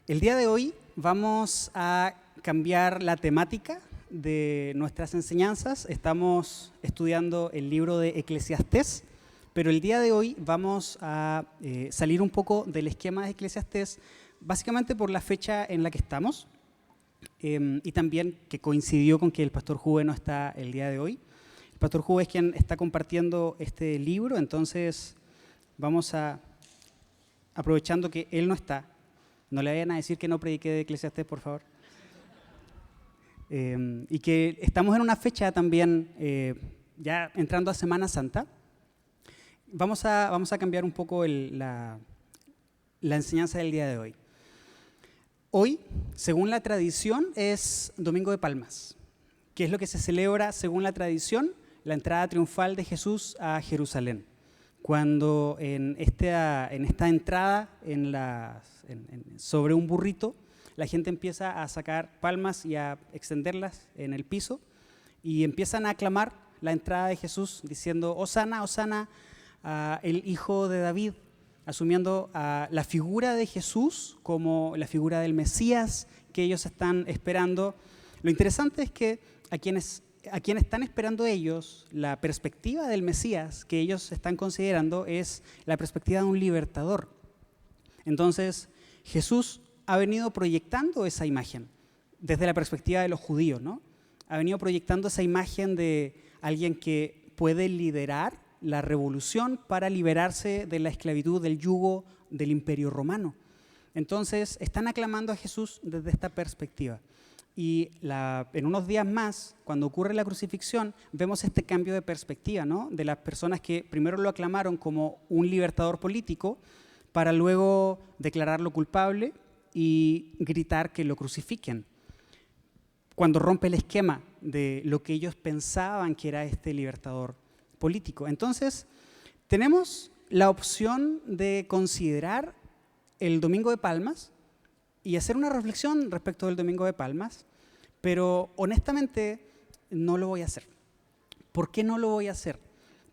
El día de hoy vamos a cambiar la temática de nuestras enseñanzas. Estamos estudiando el libro de Eclesiastés, pero el día de hoy vamos a salir un poco del esquema de Eclesiastés, básicamente por la fecha en la que estamos y también que coincidió con que el pastor Juve no está el día de hoy. El pastor Juve es quien está compartiendo este libro, entonces vamos a, aprovechando que él no está, no le vayan a decir que no prediqué de Eclesiastés, por favor. Y que estamos en una fecha también, ya entrando a Semana Santa. Vamos a cambiar un poco la enseñanza del día de hoy. Hoy, según la tradición, es Domingo de Palmas, que es lo que se celebra, según la tradición, la entrada triunfal de Jesús a Jerusalén. Cuando en esta entrada sobre un burrito, la gente empieza a sacar palmas y a extenderlas en el piso y empiezan a aclamar la entrada de Jesús diciendo Hosana, Hosana, el Hijo de David, asumiendo la figura de Jesús como la figura del Mesías que ellos están esperando. Lo interesante es que a quienes están esperando ellos, la perspectiva del Mesías que ellos están considerando es la perspectiva de un libertador. Entonces, Jesús ha venido proyectando esa imagen desde la perspectiva de los judíos, ¿no? Ha venido proyectando esa imagen de alguien que puede liderar la revolución para liberarse de la esclavitud, del yugo del Imperio Romano. Entonces, están aclamando a Jesús desde esta perspectiva. Y en unos días más, cuando ocurre la crucifixión, vemos este cambio de perspectiva, ¿no? De las personas que primero lo aclamaron como un libertador político para luego declararlo culpable y gritar que lo crucifiquen. Cuando rompe el esquema de lo que ellos pensaban que era este libertador político. Entonces, tenemos la opción de considerar el Domingo de Palmas y hacer una reflexión respecto del Domingo de Palmas, pero honestamente no lo voy a hacer. ¿Por qué no lo voy a hacer?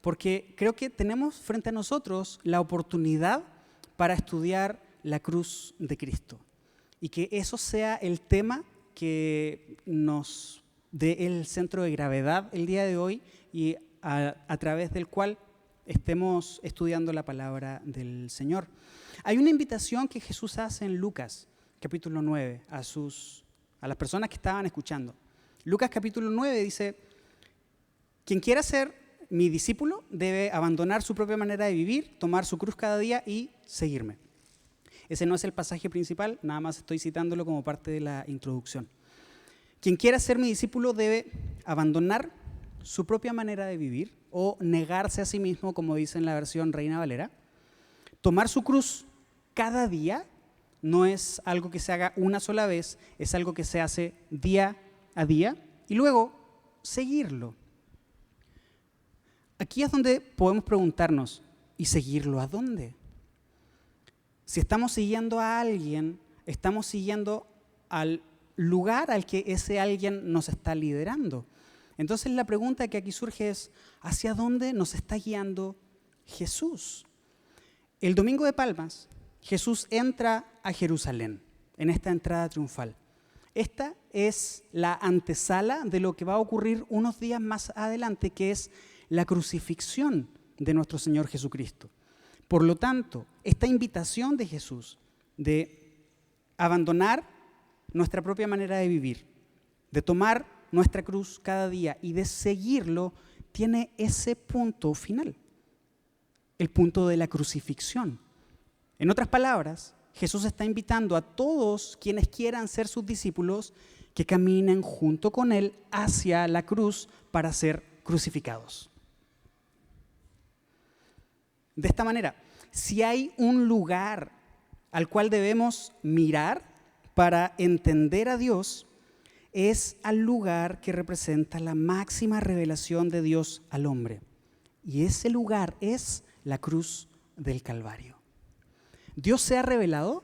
Porque creo que tenemos frente a nosotros la oportunidad para estudiar la cruz de Cristo y que eso sea el tema que nos dé el centro de gravedad el día de hoy y a través del cual estemos estudiando la palabra del Señor. Hay una invitación que Jesús hace en Lucas capítulo 9 a las personas que estaban escuchando. Lucas capítulo 9 dice, quien quiera ser mi discípulo debe abandonar su propia manera de vivir, tomar su cruz cada día y seguirme. Ese no es el pasaje principal, nada más estoy citándolo como parte de la introducción. Quien quiera ser mi discípulo debe abandonar su propia manera de vivir o negarse a sí mismo, como dice en la versión Reina Valera. Tomar su cruz cada día no es algo que se haga una sola vez, es algo que se hace día a día y luego seguirlo. Aquí es donde podemos preguntarnos, ¿y seguirlo a dónde? Si estamos siguiendo a alguien, estamos siguiendo al lugar al que ese alguien nos está liderando. Entonces la pregunta que aquí surge es, ¿hacia dónde nos está guiando Jesús? El Domingo de Palmas, Jesús entra a Jerusalén en esta entrada triunfal. Esta es la antesala de lo que va a ocurrir unos días más adelante, que es la crucifixión de nuestro Señor Jesucristo. Por lo tanto, esta invitación de Jesús de abandonar nuestra propia manera de vivir, de tomar nuestra cruz cada día y de seguirlo, tiene ese punto final, el punto de la crucifixión. En otras palabras, Jesús está invitando a todos quienes quieran ser sus discípulos que caminen junto con Él hacia la cruz para ser crucificados. De esta manera, si hay un lugar al cual debemos mirar para entender a Dios, es al lugar que representa la máxima revelación de Dios al hombre. Y ese lugar es la cruz del Calvario. Dios se ha revelado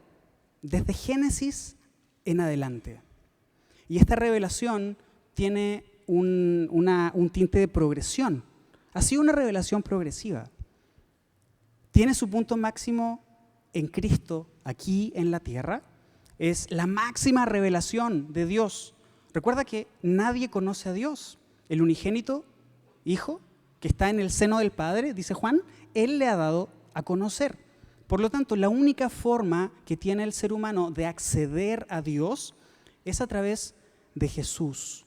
desde Génesis en adelante. Y esta revelación tiene un tinte de progresión. Ha sido una revelación progresiva. Tiene su punto máximo en Cristo, aquí en la tierra, es la máxima revelación de Dios. Recuerda que nadie conoce a Dios. El unigénito Hijo que está en el seno del Padre, dice Juan, Él le ha dado a conocer. Por lo tanto, la única forma que tiene el ser humano de acceder a Dios es a través de Jesús.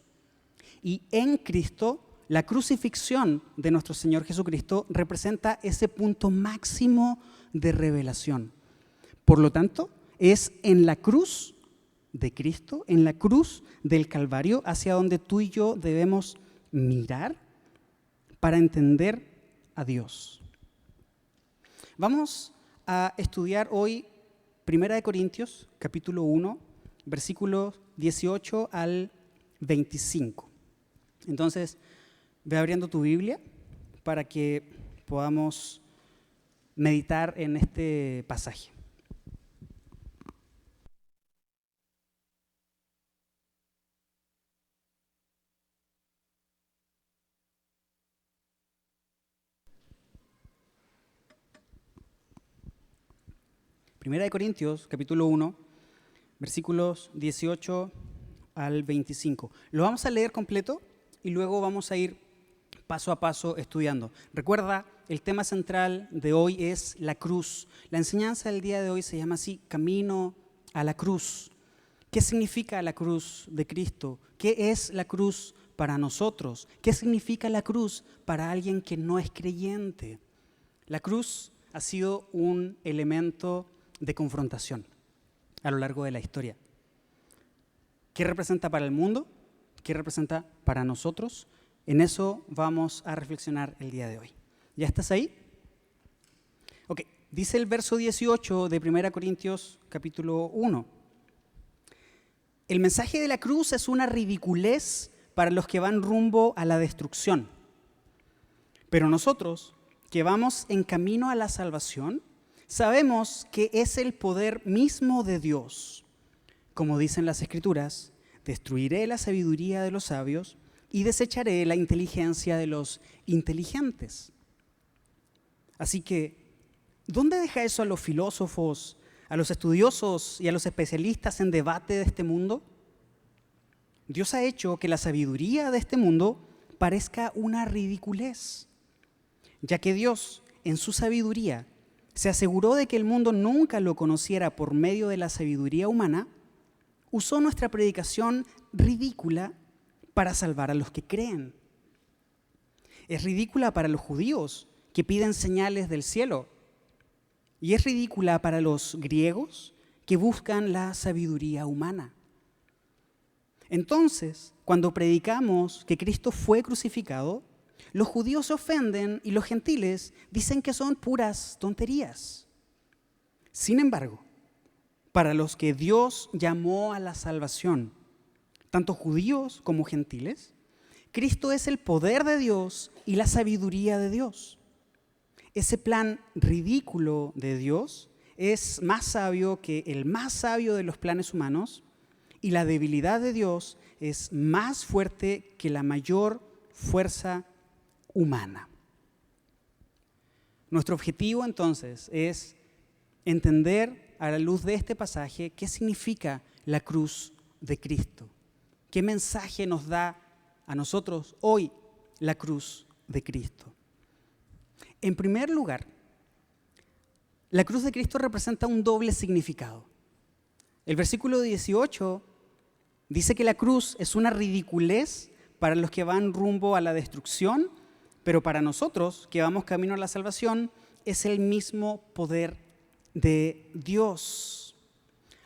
Y en Cristo, la crucifixión de nuestro Señor Jesucristo representa ese punto máximo de revelación. Por lo tanto, es en la cruz de Cristo, en la cruz del Calvario, hacia donde tú y yo debemos mirar para entender a Dios. Vamos a estudiar hoy 1 Corintios, capítulo 1, versículos 18 al 25. Entonces, ve abriendo tu Biblia para que podamos meditar en este pasaje. Primera de Corintios, capítulo 1, versículos 18 al 25. Lo vamos a leer completo y luego vamos a ir paso a paso estudiando. Recuerda, el tema central de hoy es la cruz. La enseñanza del día de hoy se llama así, Camino a la cruz. ¿Qué significa la cruz de Cristo? ¿Qué es la cruz para nosotros? ¿Qué significa la cruz para alguien que no es creyente? La cruz ha sido un elemento de confrontación a lo largo de la historia. ¿Qué representa para el mundo? ¿Qué representa para nosotros? En eso vamos a reflexionar el día de hoy. ¿Ya estás ahí? Ok, dice el verso 18 de 1 Corintios capítulo 1. El mensaje de la cruz es una ridiculez para los que van rumbo a la destrucción. Pero nosotros, que vamos en camino a la salvación, sabemos que es el poder mismo de Dios. Como dicen las Escrituras, destruiré la sabiduría de los sabios y desecharé la inteligencia de los inteligentes. Así que, ¿dónde deja eso a los filósofos, a los estudiosos y a los especialistas en debate de este mundo? Dios ha hecho que la sabiduría de este mundo parezca una ridiculez, ya que Dios, en su sabiduría, se aseguró de que el mundo nunca lo conociera por medio de la sabiduría humana, usó nuestra predicación ridícula para salvar a los que creen. Es ridícula para los judíos que piden señales del cielo, y es ridícula para los griegos que buscan la sabiduría humana. Entonces, cuando predicamos que Cristo fue crucificado, los judíos se ofenden y los gentiles dicen que son puras tonterías. Sin embargo, para los que Dios llamó a la salvación, tanto judíos como gentiles, Cristo es el poder de Dios y la sabiduría de Dios. Ese plan ridículo de Dios es más sabio que el más sabio de los planes humanos, y la debilidad de Dios es más fuerte que la mayor fuerza humana. Nuestro objetivo entonces es entender a la luz de este pasaje qué significa la cruz de Cristo. ¿Qué mensaje nos da a nosotros hoy la cruz de Cristo? En primer lugar, la cruz de Cristo representa un doble significado. El versículo 18 dice que la cruz es una ridiculez para los que van rumbo a la destrucción, pero para nosotros, que vamos camino a la salvación, es el mismo poder de Dios.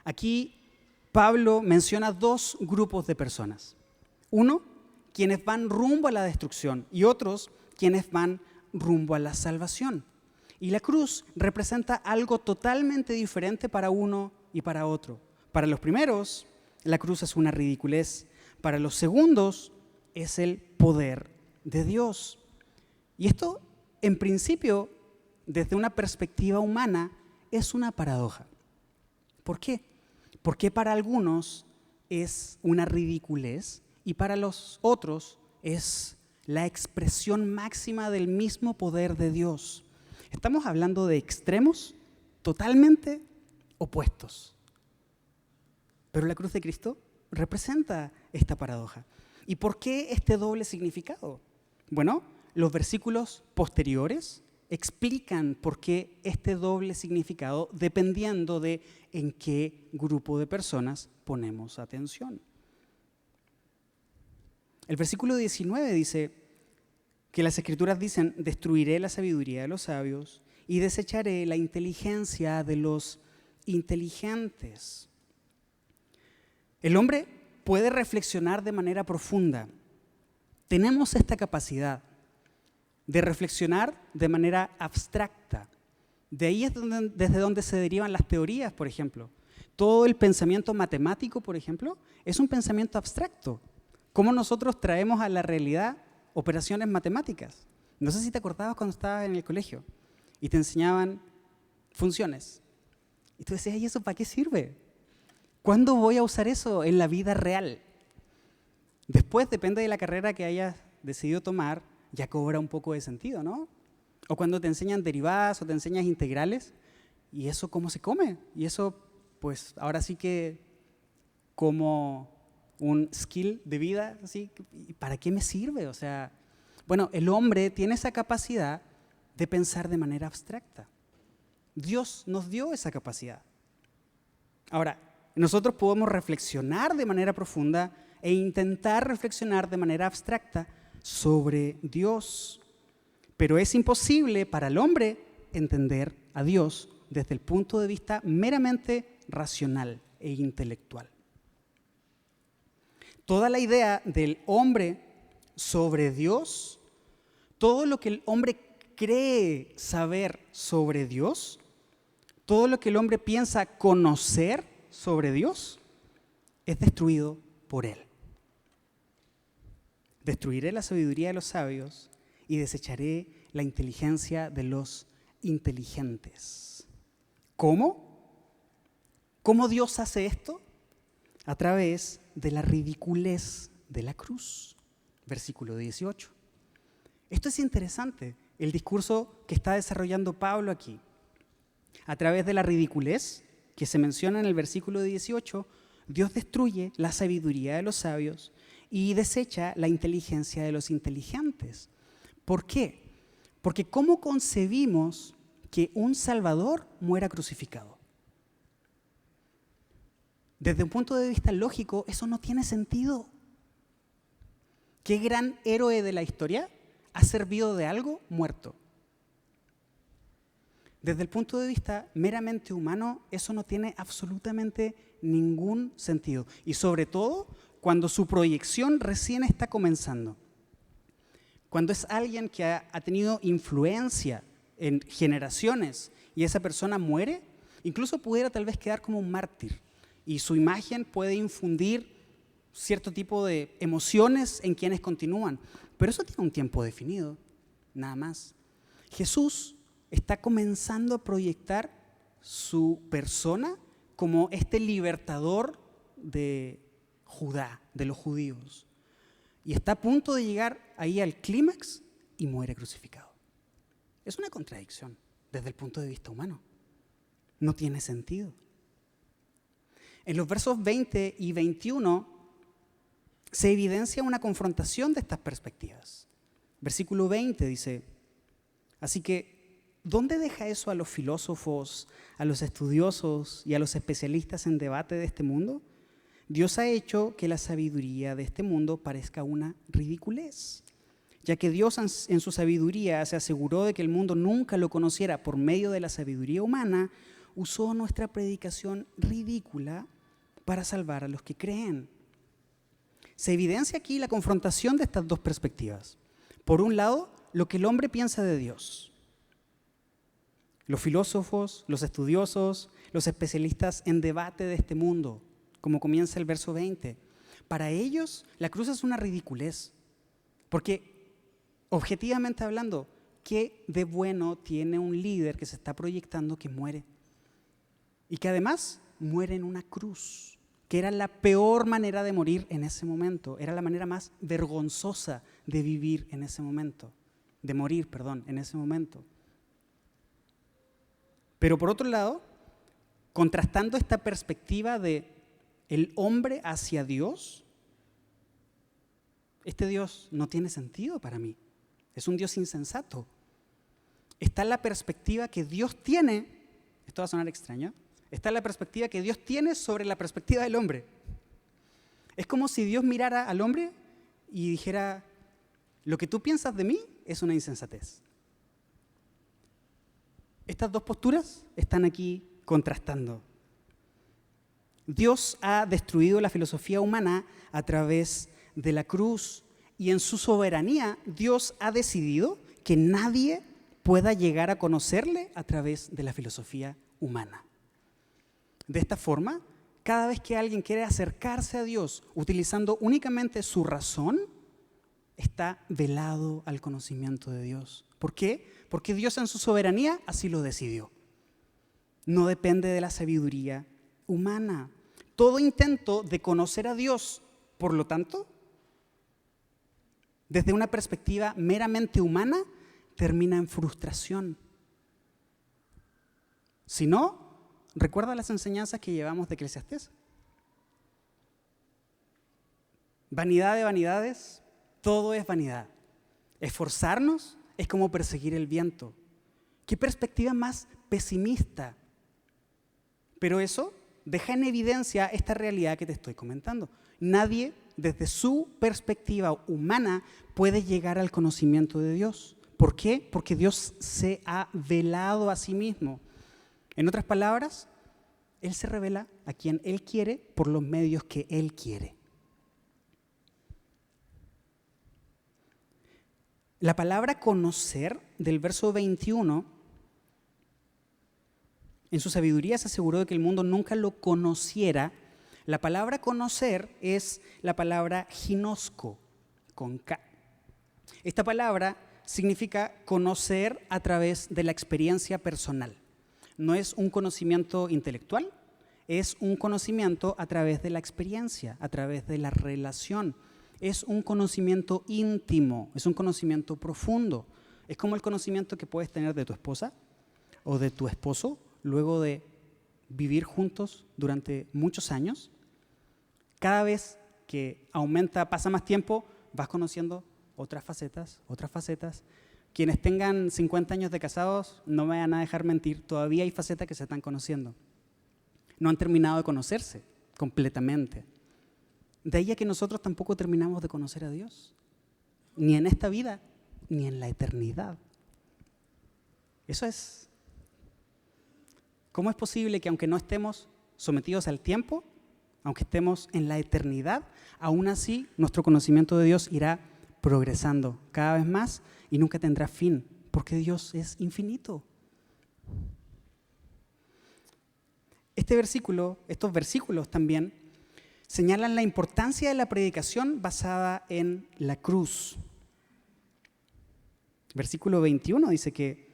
Aquí Pablo menciona dos grupos de personas. Uno, quienes van rumbo a la destrucción, y otros, quienes van rumbo a la salvación. Y la cruz representa algo totalmente diferente para uno y para otro. Para los primeros, la cruz es una ridiculez. Para los segundos, es el poder de Dios. Y esto, en principio, desde una perspectiva humana, es una paradoja. ¿Por qué? Porque para algunos es una ridiculez y para los otros es la expresión máxima del mismo poder de Dios. Estamos hablando de extremos totalmente opuestos. Pero la cruz de Cristo representa esta paradoja. ¿Y por qué este doble significado? Bueno, los versículos posteriores explican por qué este doble significado dependiendo de en qué grupo de personas ponemos atención. El versículo 19 dice que las Escrituras dicen: destruiré la sabiduría de los sabios y desecharé la inteligencia de los inteligentes. El hombre puede reflexionar de manera profunda. Tenemos esta capacidad de reflexionar de manera abstracta. De ahí es desde donde se derivan las teorías, por ejemplo. Todo el pensamiento matemático, por ejemplo, es un pensamiento abstracto. ¿Cómo nosotros traemos a la realidad operaciones matemáticas? No sé si te acordabas cuando estabas en el colegio y te enseñaban funciones. Y tú decías: ¿y eso para qué sirve? ¿Cuándo voy a usar eso en la vida real? Después, depende de la carrera que hayas decidido tomar, ya cobra un poco de sentido, ¿no? O cuando te enseñan derivadas o te enseñas integrales, ¿y eso cómo se come? Y eso, pues, ahora sí que como un skill de vida, ¿sí? ¿Para qué me sirve? O sea, bueno, el hombre tiene esa capacidad de pensar de manera abstracta. Dios nos dio esa capacidad. Ahora, nosotros podemos reflexionar de manera profunda e intentar reflexionar de manera abstracta sobre Dios. Pero es imposible para el hombre entender a Dios desde el punto de vista meramente racional e intelectual. Toda la idea del hombre sobre Dios, todo lo que el hombre cree saber sobre Dios, todo lo que el hombre piensa conocer sobre Dios, es destruido por él. Destruiré la sabiduría de los sabios y desecharé la inteligencia de los inteligentes. ¿Cómo? ¿Cómo Dios hace esto? A través de la ridiculez de la cruz. Versículo 18. Esto es interesante, el discurso que está desarrollando Pablo aquí. A través de la ridiculez que se menciona en el versículo 18, Dios destruye la sabiduría de los sabios y desecha la inteligencia de los inteligentes. ¿Por qué? Porque ¿cómo concebimos que un Salvador muera crucificado? Desde un punto de vista lógico, eso no tiene sentido. ¿Qué gran héroe de la historia ha servido de algo muerto? Desde el punto de vista meramente humano, eso no tiene absolutamente ningún sentido. Y sobre todo, cuando su proyección recién está comenzando. Cuando es alguien que ha tenido influencia en generaciones y esa persona muere, incluso pudiera tal vez quedar como un mártir. Y su imagen puede infundir cierto tipo de emociones en quienes continúan. Pero eso tiene un tiempo definido, nada más. Jesús está comenzando a proyectar su persona como este libertador de Judá, de los judíos. Y está a punto de llegar ahí al clímax y muere crucificado. Es una contradicción desde el punto de vista humano. No tiene sentido. En los versos 20 y 21 se evidencia una confrontación de estas perspectivas. Versículo 20 dice: así que, ¿dónde deja eso a los filósofos, a los estudiosos y a los especialistas en debate de este mundo? Dios ha hecho que la sabiduría de este mundo parezca una ridiculez, ya que Dios en su sabiduría se aseguró de que el mundo nunca lo conociera por medio de la sabiduría humana, usó nuestra predicación ridícula para salvar a los que creen. Se evidencia aquí la confrontación de estas dos perspectivas. Por un lado, lo que el hombre piensa de Dios. Los filósofos, los estudiosos, los especialistas en debate de este mundo, como comienza el verso 20. Para ellos, la cruz es una ridiculez, porque objetivamente hablando, ¿qué de bueno tiene un líder que se está proyectando que muere? Y que además muere en una cruz, que era la peor manera de morir en ese momento, era la manera más vergonzosa de vivir en ese momento, de morir, en ese momento. Pero por otro lado, contrastando esta perspectiva de el hombre hacia Dios, este Dios no tiene sentido para mí. Es un Dios insensato. Está la perspectiva que Dios tiene, esto va a sonar extraño, está la perspectiva que Dios tiene sobre la perspectiva del hombre. Es como si Dios mirara al hombre y dijera, lo que tú piensas de mí es una insensatez. Estas dos posturas están aquí contrastando. Dios ha destruido la filosofía humana a través de la cruz y en su soberanía Dios ha decidido que nadie pueda llegar a conocerle a través de la filosofía humana. De esta forma, cada vez que alguien quiere acercarse a Dios utilizando únicamente su razón, está velado al conocimiento de Dios. ¿Por qué? Porque Dios en su soberanía así lo decidió. No depende de la sabiduría humana. Todo intento de conocer a Dios, por lo tanto, desde una perspectiva meramente humana, termina en frustración. Si no, recuerda las enseñanzas que llevamos de Eclesiastés. Vanidad de vanidades, todo es vanidad. Esforzarnos es como perseguir el viento. ¿Qué perspectiva más pesimista? Pero eso deja en evidencia esta realidad que te estoy comentando. Nadie, desde su perspectiva humana, puede llegar al conocimiento de Dios. ¿Por qué? Porque Dios se ha velado a sí mismo. En otras palabras, Él se revela a quien Él quiere por los medios que Él quiere. La palabra conocer del verso 21, en su sabiduría se aseguró de que el mundo nunca lo conociera. La palabra conocer es la palabra ginosco, con K. Esta palabra significa conocer a través de la experiencia personal. No es un conocimiento intelectual, es un conocimiento a través de la experiencia, a través de la relación. Es un conocimiento íntimo, es un conocimiento profundo. Es como el conocimiento que puedes tener de tu esposa o de tu esposo luego de vivir juntos durante muchos años. Cada vez que pasa más tiempo, vas conociendo otras facetas. Quienes tengan 50 años de casados, no me van a dejar mentir, todavía hay facetas que se están conociendo. No han terminado de conocerse completamente. De ahí a que nosotros tampoco terminamos de conocer a Dios, ni en esta vida, ni en la eternidad. Eso es. ¿Cómo es posible que aunque no estemos sometidos al tiempo, aunque estemos en la eternidad, aún así nuestro conocimiento de Dios irá progresando cada vez más y nunca tendrá fin, porque Dios es infinito? Estos versículos también señalan la importancia de la predicación basada en la cruz. Versículo 21 dice que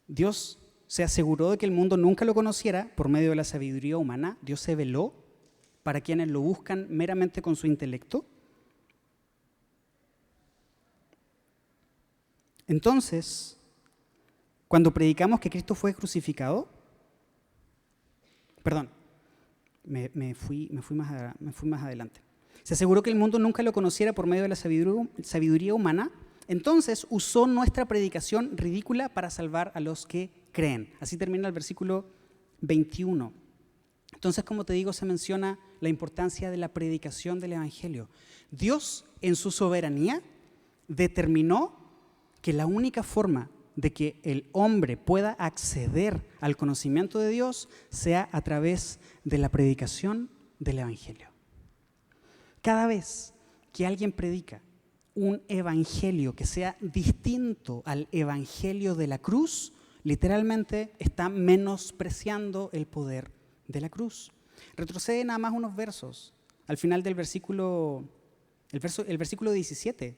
Dios se aseguró de que el mundo nunca lo conociera por medio de la sabiduría humana. Dios se veló para quienes lo buscan meramente con su intelecto. Entonces, cuando predicamos que Cristo fue crucificado, me fui más adelante. Se aseguró que el mundo nunca lo conociera por medio de la sabiduría humana. Entonces usó nuestra predicación ridícula para salvar a los que creen. Así termina el versículo 21. Entonces, como te digo, se menciona la importancia de la predicación del Evangelio. Dios, en su soberanía, determinó que la única forma de que el hombre pueda acceder al conocimiento de Dios sea a través de la predicación del Evangelio. Cada vez que alguien predica un evangelio que sea distinto al evangelio de la cruz, literalmente está menospreciando el poder de la cruz. Retrocede nada más unos versos. Al final del versículo 17,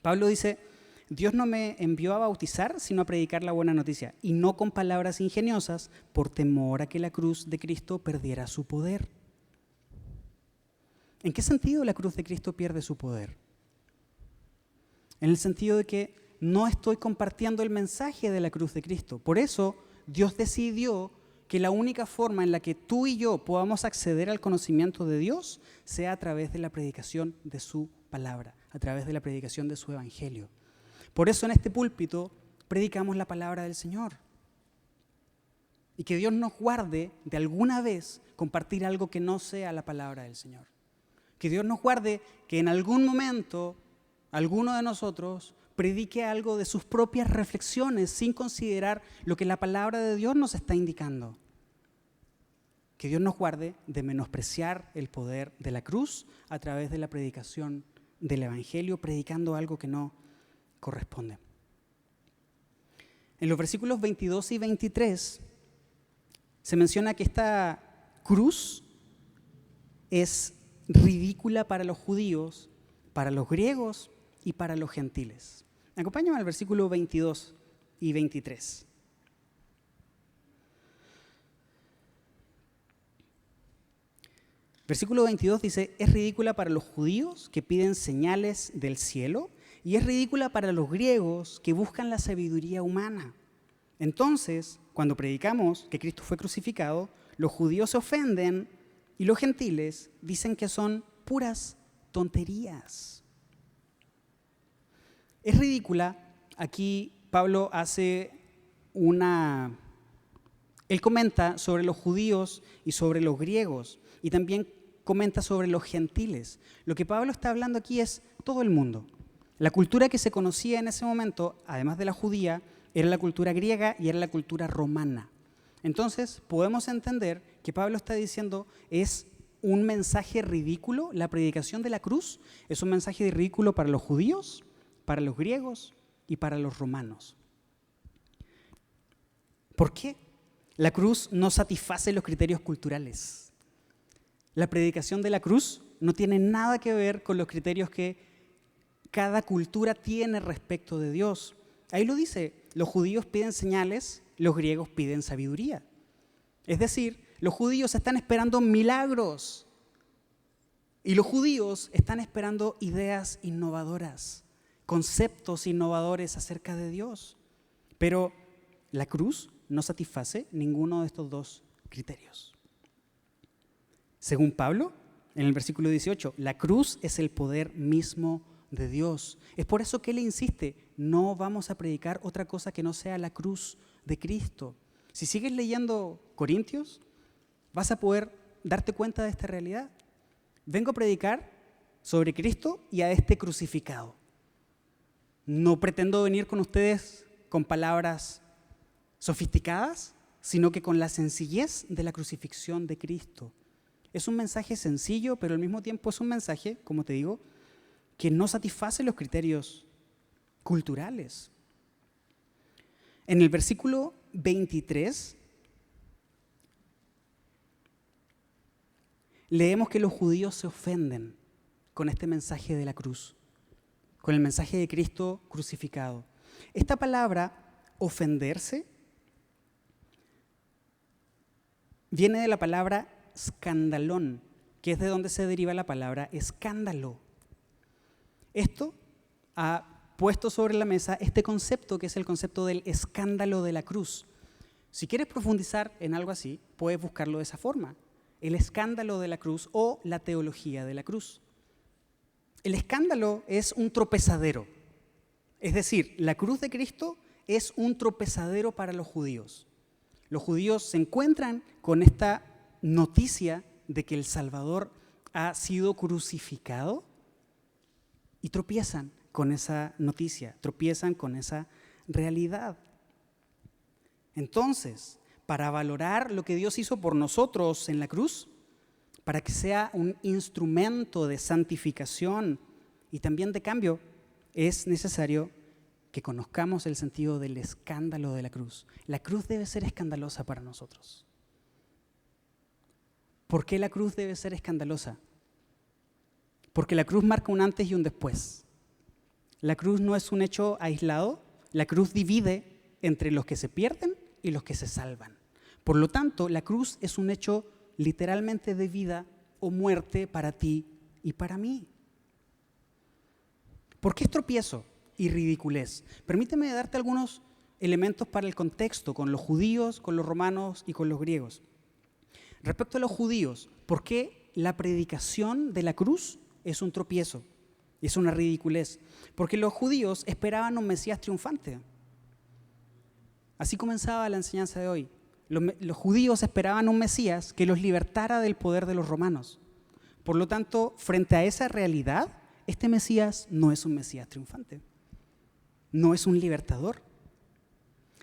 Pablo dice: Dios no me envió a bautizar, sino a predicar la buena noticia, y no con palabras ingeniosas, por temor a que la cruz de Cristo perdiera su poder. ¿En qué sentido la cruz de Cristo pierde su poder? En el sentido de que no estoy compartiendo el mensaje de la cruz de Cristo. Por eso Dios decidió que la única forma en la que tú y yo podamos acceder al conocimiento de Dios sea a través de la predicación de su palabra, a través de la predicación de su evangelio. Por eso en este púlpito predicamos la palabra del Señor. Y que Dios nos guarde de alguna vez compartir algo que no sea la palabra del Señor. Que Dios nos guarde que en algún momento alguno de nosotros predique algo de sus propias reflexiones sin considerar lo que la palabra de Dios nos está indicando. Que Dios nos guarde de menospreciar el poder de la cruz a través de la predicación del evangelio, predicando algo que no corresponde. En los versículos 22 y 23 se menciona que esta cruz es ridícula para los judíos, para los griegos y para los gentiles. Acompáñame al versículo 22 y 23. Versículo 22 dice, es ridícula para los judíos que piden señales del cielo y es ridícula para los griegos que buscan la sabiduría humana. Entonces, cuando predicamos que Cristo fue crucificado, los judíos se ofenden y los gentiles dicen que son puras tonterías. Es ridícula, aquí Pablo él comenta sobre los judíos y sobre los griegos y también comenta sobre los gentiles. Lo que Pablo está hablando aquí es todo el mundo. La cultura que se conocía en ese momento, además de la judía, era la cultura griega y era la cultura romana. Entonces, podemos entender que Pablo está diciendo es un mensaje ridículo, la predicación de la cruz es un mensaje ridículo para los judíos, para los griegos y para los romanos. ¿Por qué? La cruz no satisface los criterios culturales. La predicación de la cruz no tiene nada que ver con los criterios que cada cultura tiene respecto de Dios. Ahí lo dice, los judíos piden señales, los griegos piden sabiduría. Es decir, los judíos están esperando milagros y los judíos están esperando ideas innovadoras, conceptos innovadores acerca de Dios. Pero la cruz no satisface ninguno de estos dos criterios. Según Pablo, en el versículo 18, la cruz es el poder mismo de Dios. Es por eso que él insiste, no vamos a predicar otra cosa que no sea la cruz de Cristo. Si sigues leyendo Corintios, vas a poder darte cuenta de esta realidad. Vengo a predicar sobre Cristo y a este crucificado. No pretendo venir con ustedes con palabras sofisticadas, sino que con la sencillez de la crucifixión de Cristo. Es un mensaje sencillo, pero al mismo tiempo es un mensaje, como te digo, que no satisface los criterios culturales. En el versículo 23 leemos que los judíos se ofenden con este mensaje de la cruz, con el mensaje de Cristo crucificado. Esta palabra, ofenderse, viene de la palabra escandalón, que es de donde se deriva la palabra escándalo. Esto ha puesto sobre la mesa este concepto que es el concepto del escándalo de la cruz. Si quieres profundizar en algo así, puedes buscarlo de esa forma. El escándalo de la cruz o la teología de la cruz. El escándalo es un tropezadero. Es decir, la cruz de Cristo es un tropezadero para los judíos. Los judíos se encuentran con esta noticia de que el Salvador ha sido crucificado y tropiezan con esa noticia, tropiezan con esa realidad. Entonces, para valorar lo que Dios hizo por nosotros en la cruz, para que sea un instrumento de santificación y también de cambio, es necesario que conozcamos el sentido del escándalo de la cruz. La cruz debe ser escandalosa para nosotros. ¿Por qué la cruz debe ser escandalosa? Porque la cruz marca un antes y un después. La cruz no es un hecho aislado, la cruz divide entre los que se pierden y los que se salvan. Por lo tanto, la cruz es un hecho literalmente de vida o muerte para ti y para mí. ¿Por qué es tropiezo y ridiculez? Permíteme darte algunos elementos para el contexto con los judíos, con los romanos y con los griegos. Respecto a los judíos, ¿por qué la predicación de la cruz es un tropiezo? Es una ridiculez. Porque los judíos esperaban un Mesías triunfante. Así comenzaba la enseñanza de hoy. Los judíos esperaban un Mesías que los libertara del poder de los romanos. Por lo tanto, frente a esa realidad, este Mesías no es un Mesías triunfante. No es un libertador.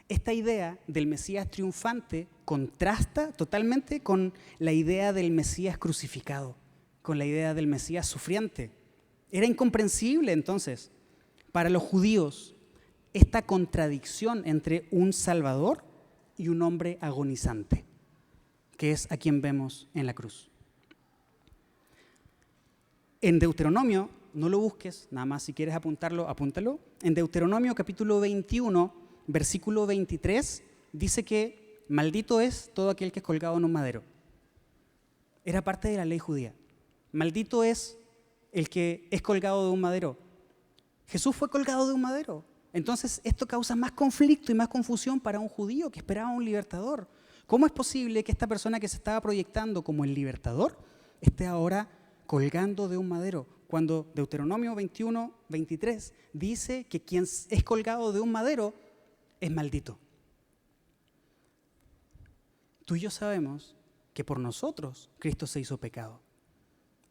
Esta idea del Mesías triunfante contrasta totalmente con la idea del Mesías crucificado, con la idea del Mesías sufriente. Era incomprensible entonces para los judíos esta contradicción entre un Salvador y un hombre agonizante, que es a quien vemos en la cruz. En Deuteronomio, no lo busques, nada más si quieres apuntarlo, apúntalo. En Deuteronomio capítulo 21, versículo 23, dice que maldito es todo aquel que es colgado en un madero. Era parte de la ley judía. Maldito es el que es colgado de un madero. Jesús fue colgado de un madero. Entonces esto causa más conflicto y más confusión para un judío que esperaba un libertador. ¿Cómo es posible que esta persona que se estaba proyectando como el libertador esté ahora colgando de un madero? Cuando Deuteronomio 21, 23 dice que quien es colgado de un madero es maldito. Tú y yo sabemos que por nosotros Cristo se hizo pecado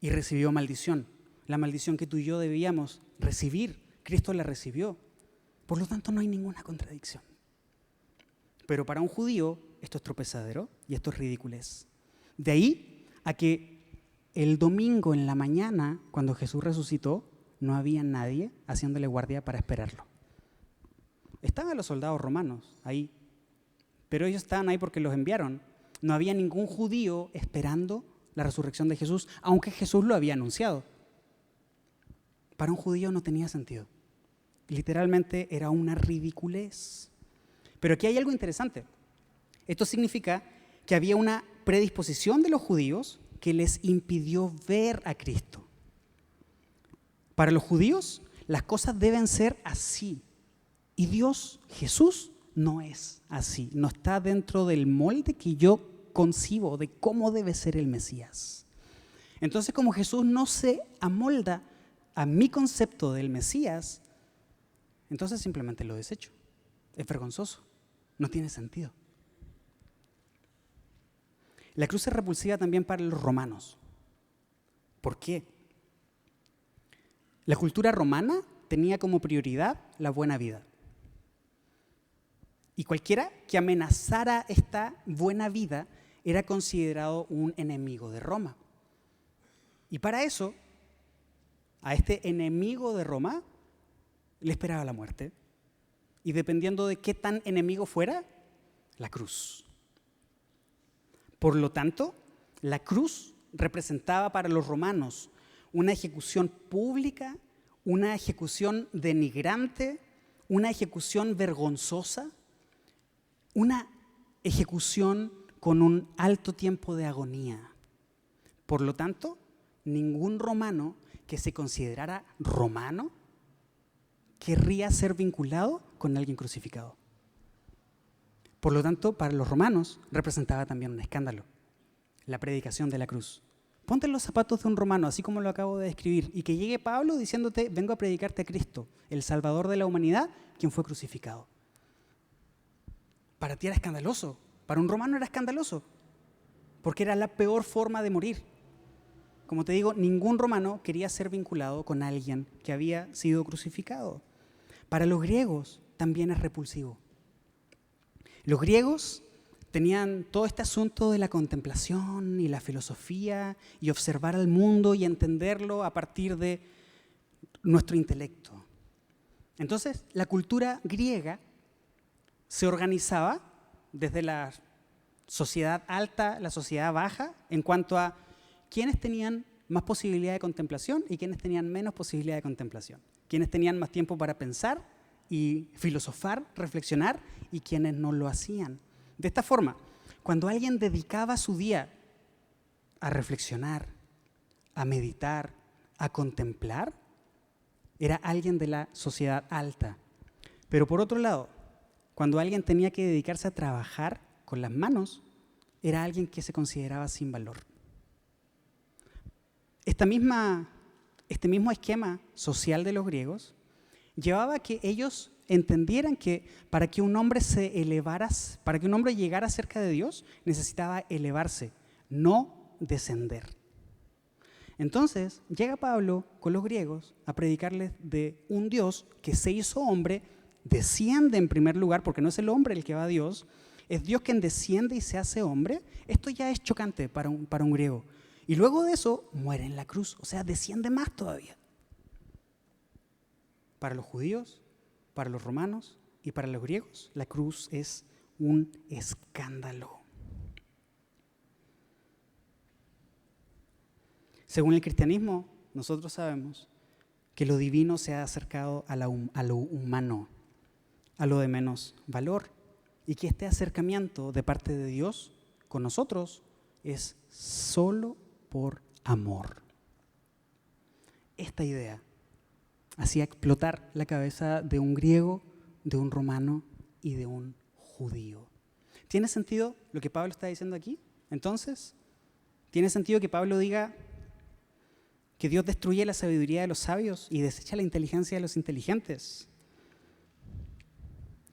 y recibió maldición. La maldición que tú y yo debíamos recibir, Cristo la recibió. Por lo tanto, no hay ninguna contradicción. Pero para un judío esto es tropezadero y esto es ridiculez. De ahí a que el domingo en la mañana, cuando Jesús resucitó, no había nadie haciéndole guardia para esperarlo. Estaban los soldados romanos ahí, pero ellos estaban ahí porque los enviaron. No había ningún judío esperando la resurrección de Jesús, aunque Jesús lo había anunciado. Para un judío no tenía sentido. Literalmente era una ridiculez. Pero aquí hay algo interesante. Esto significa que había una predisposición de los judíos que les impidió ver a Cristo. Para los judíos, las cosas deben ser así. Y Dios, Jesús, no es así. No está dentro del molde que yo concibo de cómo debe ser el Mesías. Entonces, como Jesús no se amolda a mi concepto del Mesías, entonces simplemente lo desecho. Es vergonzoso. No tiene sentido. La cruz es repulsiva también para los romanos. ¿Por qué? La cultura romana tenía como prioridad la buena vida. Y cualquiera que amenazara esta buena vida era considerado un enemigo de Roma. Y para eso, a este enemigo de Roma le esperaba la muerte. Y dependiendo de qué tan enemigo fuera, la cruz. Por lo tanto, la cruz representaba para los romanos una ejecución pública, una ejecución denigrante, una ejecución vergonzosa, una ejecución con un alto tiempo de agonía. Por lo tanto, ningún romano que se considerara romano querría ser vinculado con alguien crucificado. Por lo tanto, para los romanos representaba también un escándalo, la predicación de la cruz. Ponte en los zapatos de un romano, así como lo acabo de describir, y que llegue Pablo diciéndote, vengo a predicarte a Cristo, el Salvador de la humanidad, quien fue crucificado. Para ti era escandaloso, para un romano era escandaloso, porque era la peor forma de morir. Como te digo, ningún romano quería ser vinculado con alguien que había sido crucificado. Para los griegos también es repulsivo. Los griegos tenían todo este asunto de la contemplación y la filosofía y observar al mundo y entenderlo a partir de nuestro intelecto. Entonces, la cultura griega se organizaba desde la sociedad alta, la sociedad baja, en cuanto a quiénes tenían más posibilidad de contemplación y quiénes tenían menos posibilidad de contemplación. Quiénes tenían más tiempo para pensar y filosofar, reflexionar, y quienes no lo hacían. De esta forma, cuando alguien dedicaba su día a reflexionar, a meditar, a contemplar, era alguien de la sociedad alta. Pero por otro lado, cuando alguien tenía que dedicarse a trabajar con las manos, era alguien que se consideraba sin valor. Este mismo esquema social de los griegos llevaba a que ellos entendieran que para que un hombre se elevara, para que un hombre llegara cerca de Dios, necesitaba elevarse, no descender. Entonces llega Pablo con los griegos a predicarles de un Dios que se hizo hombre, desciende en primer lugar, porque no es el hombre el que va a Dios, es Dios quien desciende y se hace hombre. Esto ya es chocante para un griego. Y luego de eso muere en la cruz, o sea, desciende más todavía. Para los judíos, para los romanos y para los griegos, la cruz es un escándalo. Según el cristianismo, nosotros sabemos que lo divino se ha acercado a lo humano, a lo de menos valor, y que este acercamiento de parte de Dios con nosotros es solo por amor. Esta idea hacía explotar la cabeza de un griego, de un romano y de un judío. ¿Tiene sentido lo que Pablo está diciendo aquí? Entonces, ¿tiene sentido que Pablo diga que Dios destruye la sabiduría de los sabios y desecha la inteligencia de los inteligentes?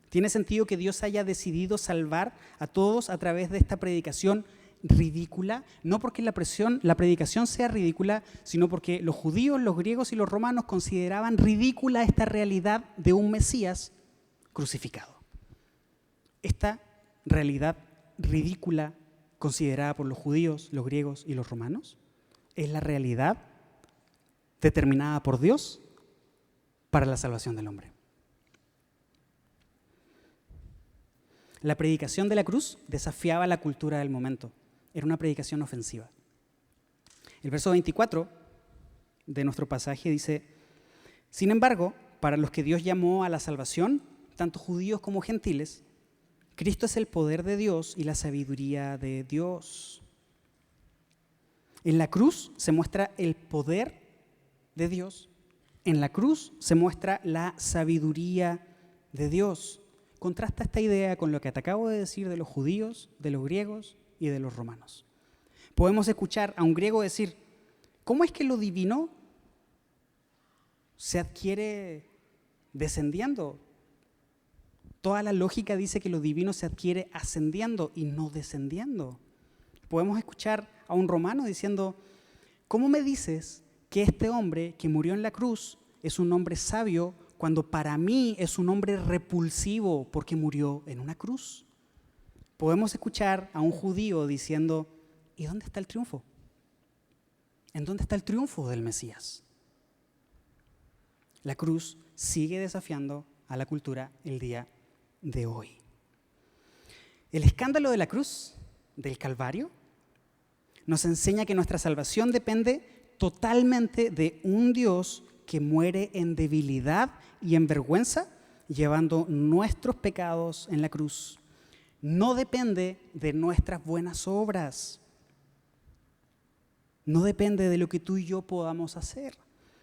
¿Tiene sentido que Dios haya decidido salvar a todos a través de esta predicación ridícula? No porque la predicación sea ridícula, sino porque los judíos, los griegos y los romanos consideraban ridícula esta realidad de un Mesías crucificado. Esta realidad ridícula considerada por los judíos, los griegos y los romanos es la realidad determinada por Dios para la salvación del hombre. La predicación de la cruz desafiaba la cultura del momento. Era una predicación ofensiva. El verso 24 de nuestro pasaje dice: sin embargo, para los que Dios llamó a la salvación, tanto judíos como gentiles, Cristo es el poder de Dios y la sabiduría de Dios. En la cruz se muestra el poder de Dios. En la cruz se muestra la sabiduría de Dios. Contrasta esta idea con lo que te acabo de decir de los judíos, de los griegos y de los romanos. Podemos escuchar a un griego decir: ¿cómo es que lo divino se adquiere descendiendo? Toda la lógica dice que lo divino se adquiere ascendiendo y no descendiendo. Podemos escuchar a un romano diciendo: ¿cómo me dices que este hombre que murió en la cruz es un hombre sabio cuando para mí es un hombre repulsivo porque murió en una cruz? Podemos escuchar a un judío diciendo: ¿y dónde está el triunfo? ¿En dónde está el triunfo del Mesías? La cruz sigue desafiando a la cultura el día de hoy. El escándalo de la cruz, del Calvario, nos enseña que nuestra salvación depende totalmente de un Dios que muere en debilidad y en vergüenza, llevando nuestros pecados en la cruz. No depende de nuestras buenas obras. No depende de lo que tú y yo podamos hacer.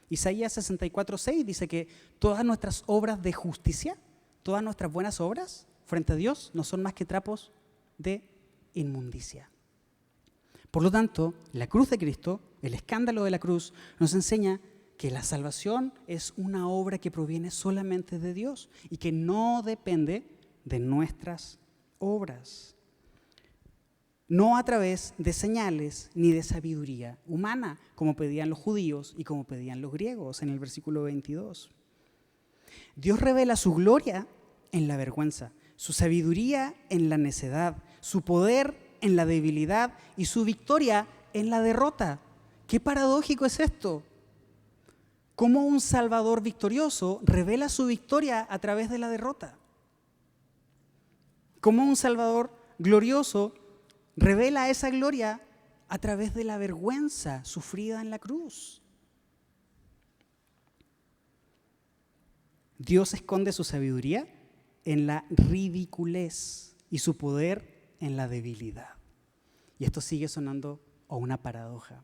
Isaías 64:6 dice que todas nuestras obras de justicia, todas nuestras buenas obras frente a Dios no son más que trapos de inmundicia. Por lo tanto, la cruz de Cristo, el escándalo de la cruz, nos enseña que la salvación es una obra que proviene solamente de Dios y que no depende de nuestras obras. No a través de señales ni de sabiduría humana, como pedían los judíos y como pedían los griegos en el versículo 22. Dios revela su gloria en la vergüenza, su sabiduría en la necedad, su poder en la debilidad y su victoria en la derrota. ¡Qué paradójico es esto! ¿Cómo un Salvador victorioso revela su victoria a través de la derrota? ¿Cómo un Salvador glorioso revela esa gloria a través de la vergüenza sufrida en la cruz? Dios esconde su sabiduría en la ridiculez y su poder en la debilidad. Y esto sigue sonando a una paradoja.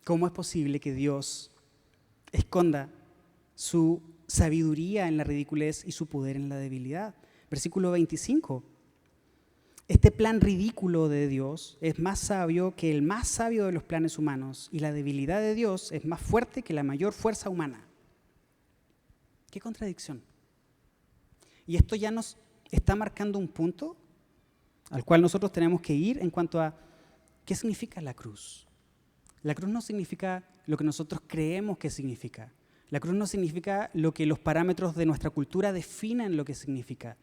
¿Cómo es posible que Dios esconda su sabiduría en la ridiculez y su poder en la debilidad? Versículo 25. Este plan ridículo de Dios es más sabio que el más sabio de los planes humanos, y la debilidad de Dios es más fuerte que la mayor fuerza humana. ¡Qué contradicción! Y esto ya nos está marcando un punto al cual nosotros tenemos que ir en cuanto a qué significa la cruz. La cruz no significa lo que nosotros creemos que significa. La cruz no significa lo que los parámetros de nuestra cultura definen lo que significa.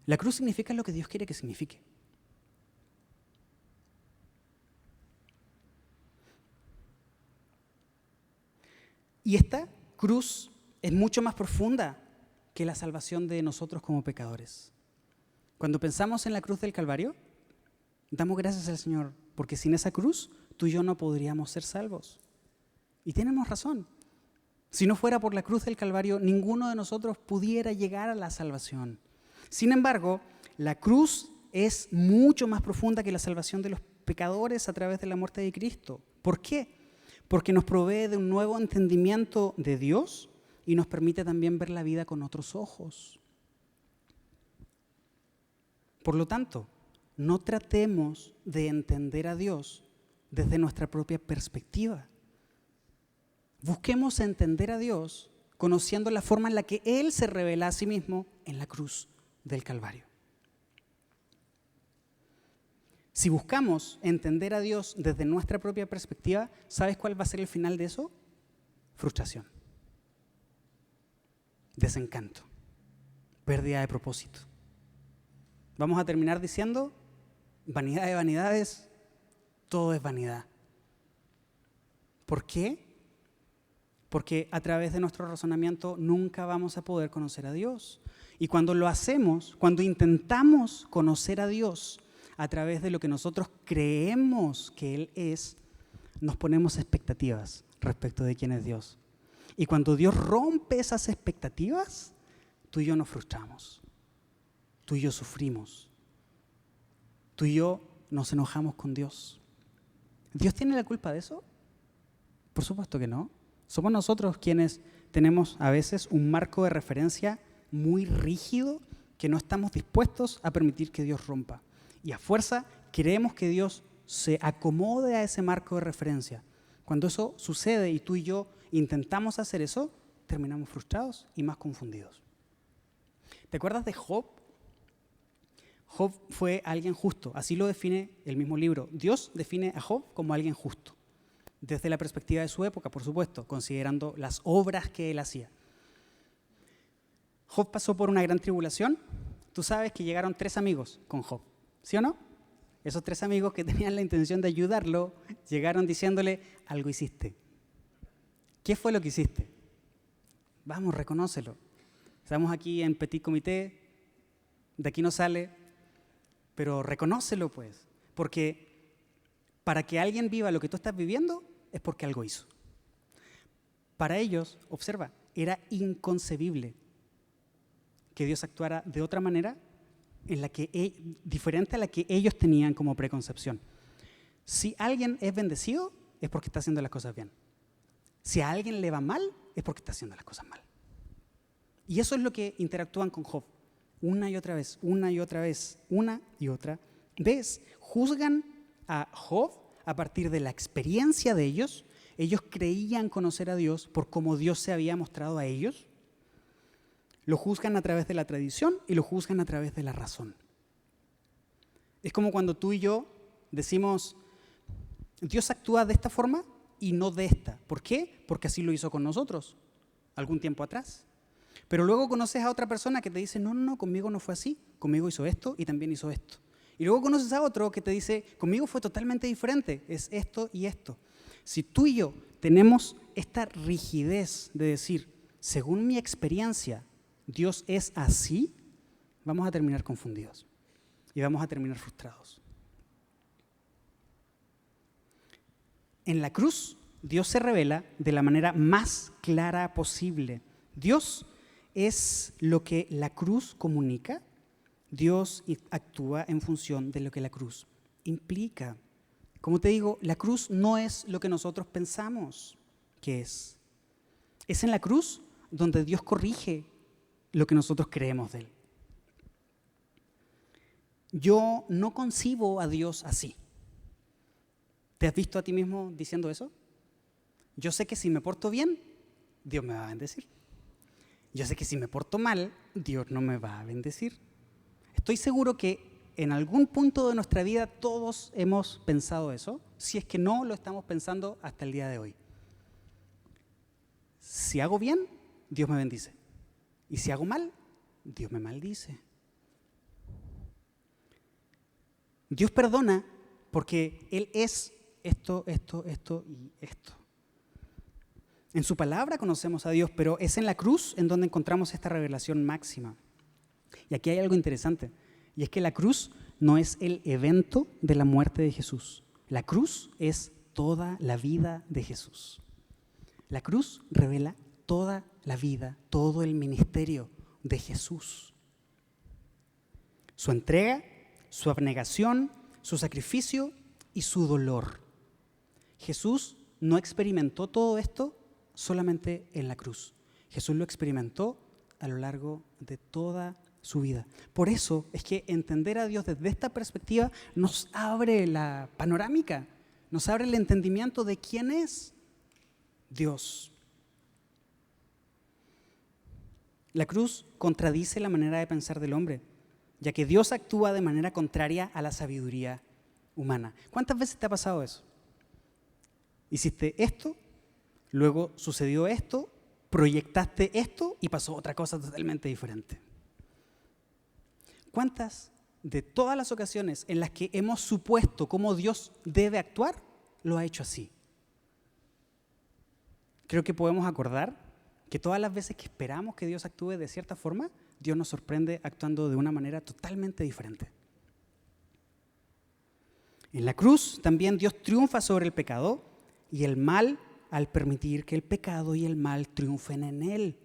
La cruz significa lo que Dios quiere que signifique. Y esta cruz es mucho más profunda que la salvación de nosotros como pecadores. Cuando pensamos en la cruz del Calvario, damos gracias al Señor, porque sin esa cruz tú y yo no podríamos ser salvos. Y tenemos razón. Si no fuera por la cruz del Calvario, ninguno de nosotros pudiera llegar a la salvación. Sin embargo, la cruz es mucho más profunda que la salvación de los pecadores a través de la muerte de Cristo. ¿Por qué? Porque nos provee de un nuevo entendimiento de Dios y nos permite también ver la vida con otros ojos. Por lo tanto, no tratemos de entender a Dios desde nuestra propia perspectiva. Busquemos entender a Dios conociendo la forma en la que Él se revela a sí mismo en la cruz del Calvario. Si buscamos entender a Dios desde nuestra propia perspectiva, ¿sabes cuál va a ser el final de eso? Frustración, desencanto, pérdida de propósito. Vamos a terminar diciendo, vanidad de vanidades, todo es vanidad. ¿Por qué? Porque a través de nuestro razonamiento nunca vamos a poder conocer a Dios. Y cuando lo hacemos, cuando intentamos conocer a Dios a través de lo que nosotros creemos que Él es, nos ponemos expectativas respecto de quién es Dios. Y cuando Dios rompe esas expectativas, tú y yo nos frustramos. Tú y yo sufrimos. Tú y yo nos enojamos con Dios. ¿Dios tiene la culpa de eso? Por supuesto que no. Somos nosotros quienes tenemos a veces un marco de referencia muy rígido que no estamos dispuestos a permitir que Dios rompa. Y a fuerza queremos que Dios se acomode a ese marco de referencia. Cuando eso sucede y tú y yo intentamos hacer eso, terminamos frustrados y más confundidos. ¿Te acuerdas de Job? Job fue alguien justo, así lo define el mismo libro. Dios define a Job como alguien justo, desde la perspectiva de su época, por supuesto, considerando las obras que él hacía. Job pasó por una gran tribulación. Tú sabes que llegaron 3 amigos con Job, ¿sí o no? Esos 3 amigos que tenían la intención de ayudarlo, llegaron diciéndole, algo hiciste. ¿Qué fue lo que hiciste? Vamos, reconócelo. Estamos aquí en petit comité, de aquí no sale, pero reconócelo pues, porque para que alguien viva lo que tú estás viviendo es porque algo hizo. Para ellos, observa, era inconcebible que Dios actuara de otra manera en la que, diferente a la que ellos tenían como preconcepción. Si alguien es bendecido, es porque está haciendo las cosas bien. Si a alguien le va mal, es porque está haciendo las cosas mal. Y eso es lo que interactúan con Job. Una y otra vez, una y otra vez, una y otra vez. Juzgan a Job a partir de la experiencia de ellos. Ellos creían conocer a Dios por cómo Dios se había mostrado a ellos. Lo juzgan a través de la tradición y lo juzgan a través de la razón. Es como cuando tú y yo decimos, Dios actúa de esta forma y no de esta. ¿Por qué? Porque así lo hizo con nosotros algún tiempo atrás. Pero luego conoces a otra persona que te dice, no, conmigo no fue así, conmigo hizo esto y también hizo esto. Y luego conoces a otro que te dice, conmigo fue totalmente diferente, es esto y esto. Si tú y yo tenemos esta rigidez de decir, según mi experiencia, Dios es así, vamos a terminar confundidos y vamos a terminar frustrados. En la cruz, Dios se revela de la manera más clara posible. Dios es lo que la cruz comunica. Dios actúa en función de lo que la cruz implica. Como te digo, la cruz no es lo que nosotros pensamos que es. Es en la cruz donde Dios corrige lo que nosotros creemos de Él. yo no concibo a Dios así. ¿Te has visto a ti mismo diciendo eso? Yo sé que si me porto bien, Dios me va a bendecir. Yo sé que si me porto mal, Dios no me va a bendecir. Estoy seguro que en algún punto de nuestra vida todos hemos pensado eso, si es que no lo estamos pensando hasta el día de hoy. Si hago bien, Dios me bendice. Y si hago mal, Dios me maldice. Dios perdona porque Él es esto y esto. En su palabra conocemos a Dios, pero es en la cruz en donde encontramos esta revelación máxima. Y aquí hay algo interesante, y es que la cruz no es el evento de la muerte de Jesús. La cruz es toda la vida de Jesús. La cruz revela toda la vida, todo el ministerio de Jesús. Su entrega, su abnegación, su sacrificio y su dolor. Jesús no experimentó todo esto solamente en la cruz. Jesús lo experimentó a lo largo de toda su vida. Por eso es que entender a Dios desde esta perspectiva nos abre la panorámica, nos abre el entendimiento de quién es Dios. La cruz contradice la manera de pensar del hombre, ya que Dios actúa de manera contraria a la sabiduría humana. ¿Cuántas veces te ha pasado eso? Hiciste esto, luego sucedió esto, proyectaste esto y pasó otra cosa totalmente diferente. ¿Cuántas de todas las ocasiones en las que hemos supuesto cómo Dios debe actuar, lo ha hecho así? Creo que podemos acordar que todas las veces que esperamos que Dios actúe de cierta forma, Dios nos sorprende actuando de una manera totalmente diferente. En la cruz también Dios triunfa sobre el pecado y el mal al permitir que el pecado y el mal triunfen en Él.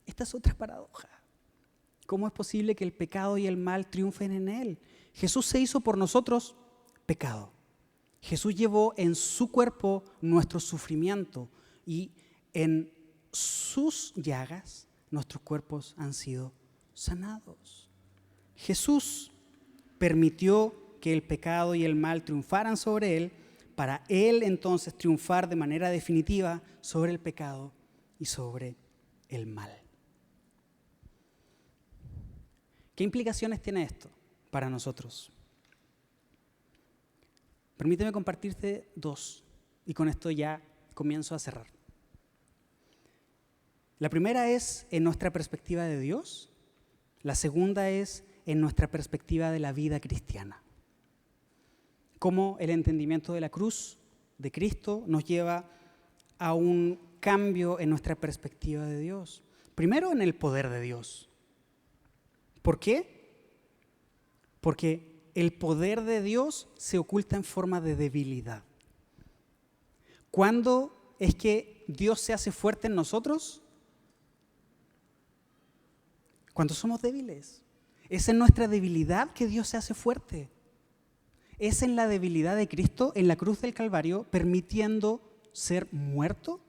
Esta es otra paradoja. ¿Cómo es posible que el pecado y el mal triunfen en Él? Jesús se hizo por nosotros pecado. Jesús llevó en su cuerpo nuestro sufrimiento y en sus llagas nuestros cuerpos han sido sanados. Jesús permitió que el pecado y el mal triunfaran sobre Él para Él entonces triunfar de manera definitiva sobre el pecado y sobre el mal. ¿Qué implicaciones tiene esto para nosotros? Permíteme compartirte dos, y con esto ya comienzo a cerrar. La primera es en nuestra perspectiva de Dios, la segunda es en nuestra perspectiva de la vida cristiana. Cómo el entendimiento de la cruz de Cristo nos lleva a un cambio en nuestra perspectiva de Dios. Primero, en el poder de Dios. ¿Por qué? Porque el poder de Dios se oculta en forma de debilidad. ¿Cuándo es que Dios se hace fuerte en nosotros? Cuando somos débiles. Es en nuestra debilidad que Dios se hace fuerte. Es en la debilidad de Cristo, en la cruz del Calvario, permitiendo ser muerto,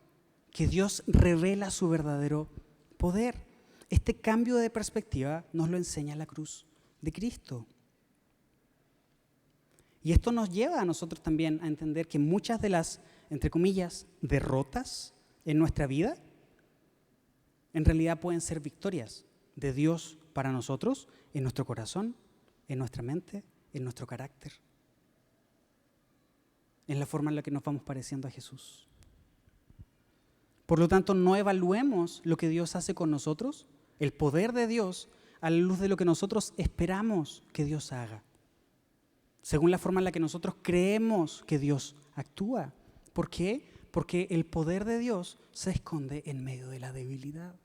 que Dios revela su verdadero poder. Este cambio de perspectiva nos lo enseña la cruz de Cristo. Y esto nos lleva a nosotros también a entender que muchas de las, entre comillas, derrotas en nuestra vida, en realidad pueden ser victorias de Dios para nosotros, en nuestro corazón, en nuestra mente, en nuestro carácter, en la forma en la que nos vamos pareciendo a Jesús. Por lo tanto, no evaluemos lo que Dios hace con nosotros, el poder de Dios, a la luz de lo que nosotros esperamos que Dios haga, según la forma en la que nosotros creemos que Dios actúa. ¿Por qué? Porque el poder de Dios se esconde en medio de la debilidad.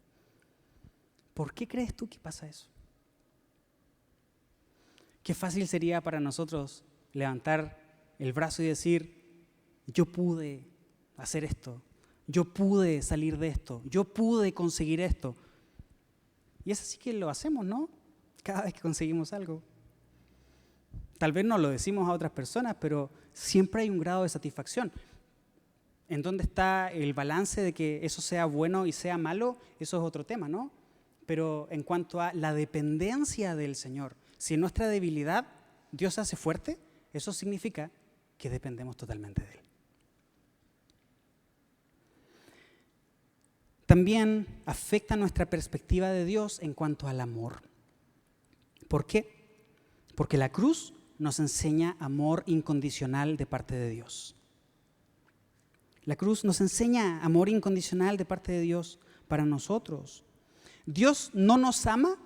¿Por qué crees tú que pasa eso? Qué fácil sería para nosotros levantar el brazo y decir, yo pude hacer esto, yo pude salir de esto, yo pude conseguir esto. Y es así que lo hacemos, ¿no? Cada vez que conseguimos algo. Tal vez no lo decimos a otras personas, pero siempre hay un grado de satisfacción. ¿En dónde está el balance de que eso sea bueno y sea malo? Eso es otro tema, ¿no? Pero en cuanto a la dependencia del Señor, si en nuestra debilidad Dios se hace fuerte, eso significa que dependemos totalmente de Él. También afecta nuestra perspectiva de Dios en cuanto al amor. ¿Por qué? Porque la cruz nos enseña amor incondicional de parte de Dios. La cruz nos enseña amor incondicional de parte de Dios para nosotros. Dios no nos ama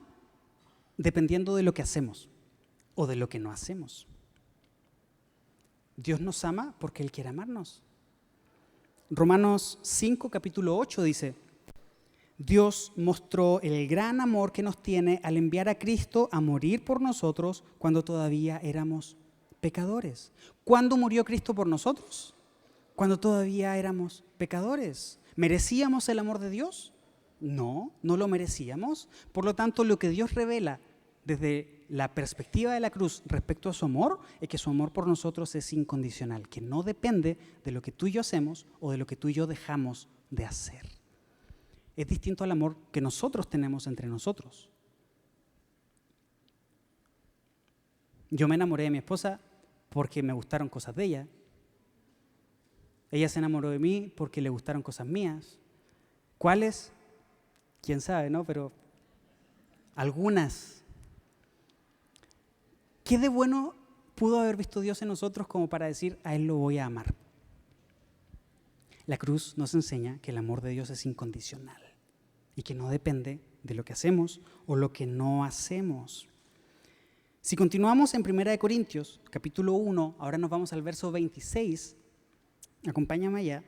dependiendo de lo que hacemos o de lo que no hacemos. Dios nos ama porque Él quiere amarnos. Romanos 5, capítulo 8 dice: Dios mostró el gran amor que nos tiene al enviar a Cristo a morir por nosotros cuando todavía éramos pecadores. ¿Cuándo murió Cristo por nosotros? Cuando todavía éramos pecadores. ¿Merecíamos el amor de Dios? No, no lo merecíamos. Por lo tanto, lo que Dios revela desde la perspectiva de la cruz respecto a su amor es que su amor por nosotros es incondicional, que no depende de lo que tú y yo hacemos o de lo que tú y yo dejamos de hacer. Es distinto al amor que nosotros tenemos entre nosotros. Yo me enamoré de mi esposa porque me gustaron cosas de ella. Ella se enamoró de mí porque le gustaron cosas mías. ¿Cuáles? Quién sabe, ¿no? Pero algunas. ¿Qué de bueno pudo haber visto Dios en nosotros como para decir, a Él lo voy a amar? La cruz nos enseña que el amor de Dios es incondicional y que no depende de lo que hacemos o lo que no hacemos. Si continuamos en 1 Corintios, capítulo 1, ahora nos vamos al verso 26. Acompáñame allá.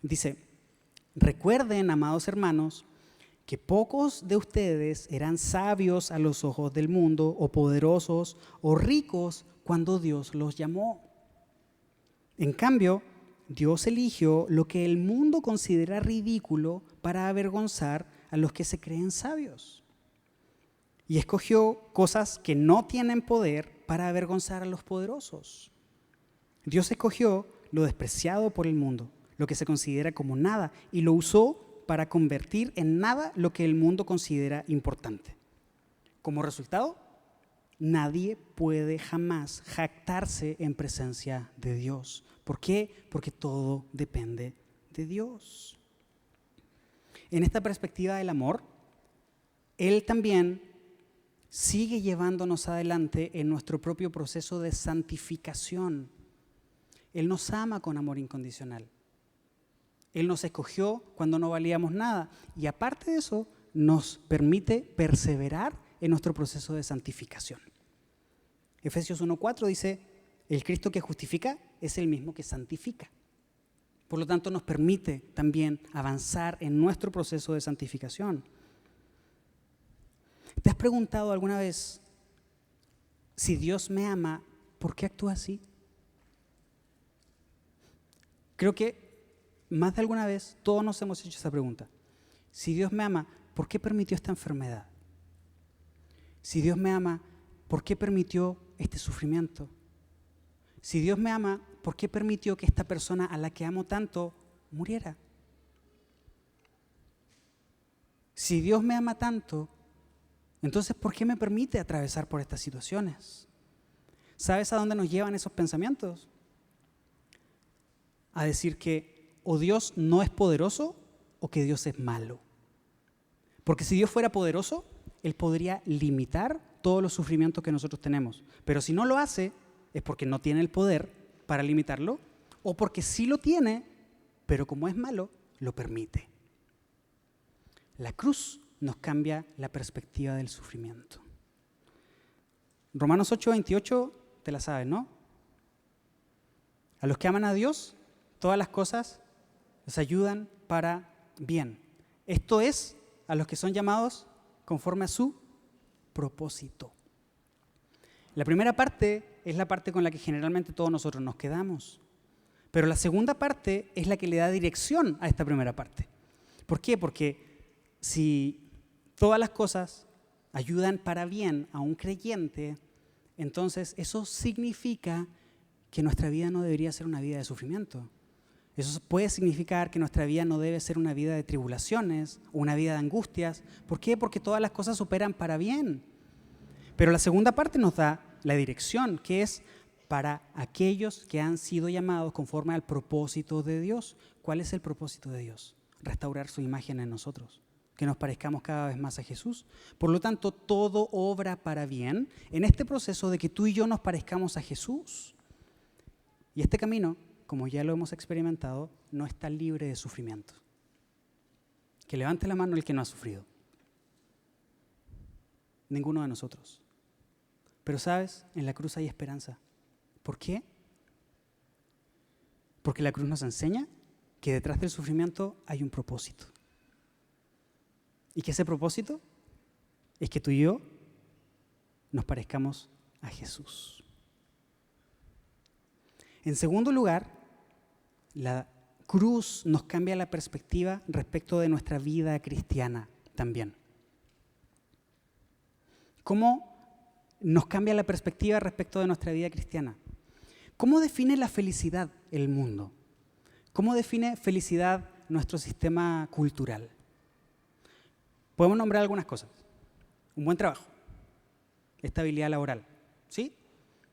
Dice: recuerden, amados hermanos, que pocos de ustedes eran sabios a los ojos del mundo, o poderosos, o ricos cuando Dios los llamó. En cambio, Dios eligió lo que el mundo considera ridículo para avergonzar a los que se creen sabios. Y escogió cosas que no tienen poder para avergonzar a los poderosos. Dios escogió lo despreciado por el mundo, lo que se considera como nada, y lo usó para convertir en nada lo que el mundo considera importante. Como resultado, nadie puede jamás jactarse en presencia de Dios. ¿Por qué? Porque todo depende de Dios. En esta perspectiva del amor, Él también sigue llevándonos adelante en nuestro propio proceso de santificación. Él nos ama con amor incondicional. Él nos escogió cuando no valíamos nada y aparte de eso nos permite perseverar en nuestro proceso de santificación. Efesios 1:4 dice: el Cristo que justifica es el mismo que santifica. Por lo tanto, nos permite también avanzar en nuestro proceso de santificación. ¿Te has preguntado alguna vez, si Dios me ama, por qué actúa así? Creo que más de alguna vez todos nos hemos hecho esa pregunta. Si Dios me ama, ¿por qué permitió esta enfermedad? Si Dios me ama, ¿por qué permitió este sufrimiento? Si Dios me ama, ¿por qué permitió que esta persona a la que amo tanto muriera? Si Dios me ama tanto, entonces ¿por qué me permite atravesar por estas situaciones? ¿Sabes a dónde nos llevan esos pensamientos? A decir que o Dios no es poderoso o que Dios es malo. Porque si Dios fuera poderoso, Él podría limitar todos los sufrimientos que nosotros tenemos. Pero si no lo hace, es porque no tiene el poder para limitarlo, o porque sí lo tiene, pero como es malo, lo permite. La cruz nos cambia la perspectiva del sufrimiento. Romanos 8:28, te la sabes, ¿no? A los que aman a Dios, todas las cosas les ayudan para bien. Esto es, a los que son llamados conforme a su propósito. La primera parte es la parte con la que generalmente todos nosotros nos quedamos. Pero la segunda parte es la que le da dirección a esta primera parte. ¿Por qué? Porque si todas las cosas ayudan para bien a un creyente, entonces eso significa que nuestra vida no debería ser una vida de sufrimiento. Eso puede significar que nuestra vida no debe ser una vida de tribulaciones o una vida de angustias. ¿Por qué? Porque todas las cosas operan para bien. Pero la segunda parte nos da la dirección, que es para aquellos que han sido llamados conforme al propósito de Dios. ¿Cuál es el propósito de Dios? Restaurar su imagen en nosotros, que nos parezcamos cada vez más a Jesús. Por lo tanto, todo obra para bien en este proceso de que tú y yo nos parezcamos a Jesús. Y este camino, como ya lo hemos experimentado, no está libre de sufrimiento. Que levante la mano el que no ha sufrido. Ninguno de nosotros. Pero sabes, en la cruz hay esperanza. ¿Por qué? Porque la cruz nos enseña que detrás del sufrimiento hay un propósito. Y que ese propósito es que tú y yo nos parezcamos a Jesús. En segundo lugar, la cruz nos cambia la perspectiva respecto de nuestra vida cristiana también. ¿Cómo nos cambia la perspectiva respecto de nuestra vida cristiana? ¿Cómo define la felicidad el mundo? ¿Cómo define felicidad nuestro sistema cultural? Podemos nombrar algunas cosas. Un buen trabajo, estabilidad laboral, ¿sí?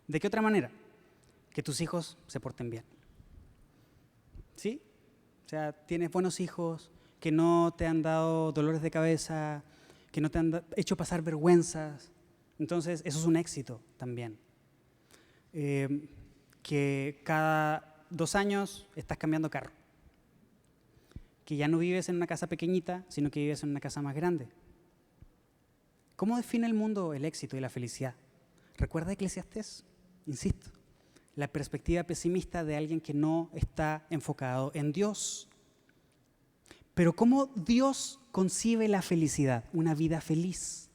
¿De qué otra manera? Que tus hijos se porten bien, ¿sí? O sea, tienes buenos hijos, que no te han dado dolores de cabeza, que no te han hecho pasar vergüenzas. Entonces, eso es un éxito también. Que cada 2 años estás cambiando carro. Que ya no vives en una casa pequeñita, sino que vives en una casa más grande. ¿Cómo define el mundo el éxito y la felicidad? ¿Recuerda Eclesiastés? Insisto, la perspectiva pesimista de alguien que no está enfocado en Dios. Pero ¿cómo Dios concibe la felicidad? Una vida feliz.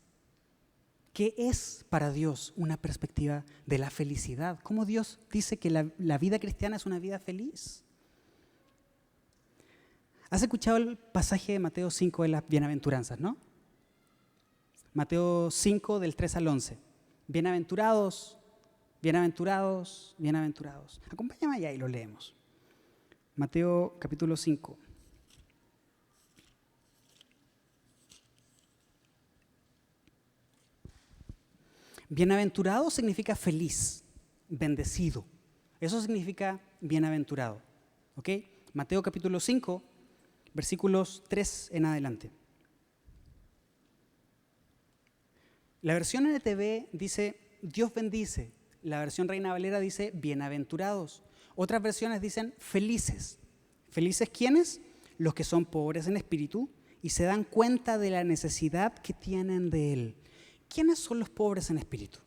¿Qué es para Dios una perspectiva de la felicidad? ¿Cómo Dios dice que la vida cristiana es una vida feliz? ¿Has escuchado el pasaje de Mateo 5 de las bienaventuranzas, no? Mateo 5 del 3 al 11. Bienaventurados, bienaventurados, bienaventurados. Acompáñame allá y lo leemos. Mateo capítulo 5. Bienaventurado significa feliz, bendecido. Eso significa bienaventurado. ¿Ok? Mateo capítulo 5, versículos 3 en adelante. La versión NTV dice, Dios bendice. La versión Reina Valera dice, bienaventurados. Otras versiones dicen, felices. ¿Felices quiénes? Los que son pobres en espíritu y se dan cuenta de la necesidad que tienen de Él. ¿Quiénes son los pobres en espíritu?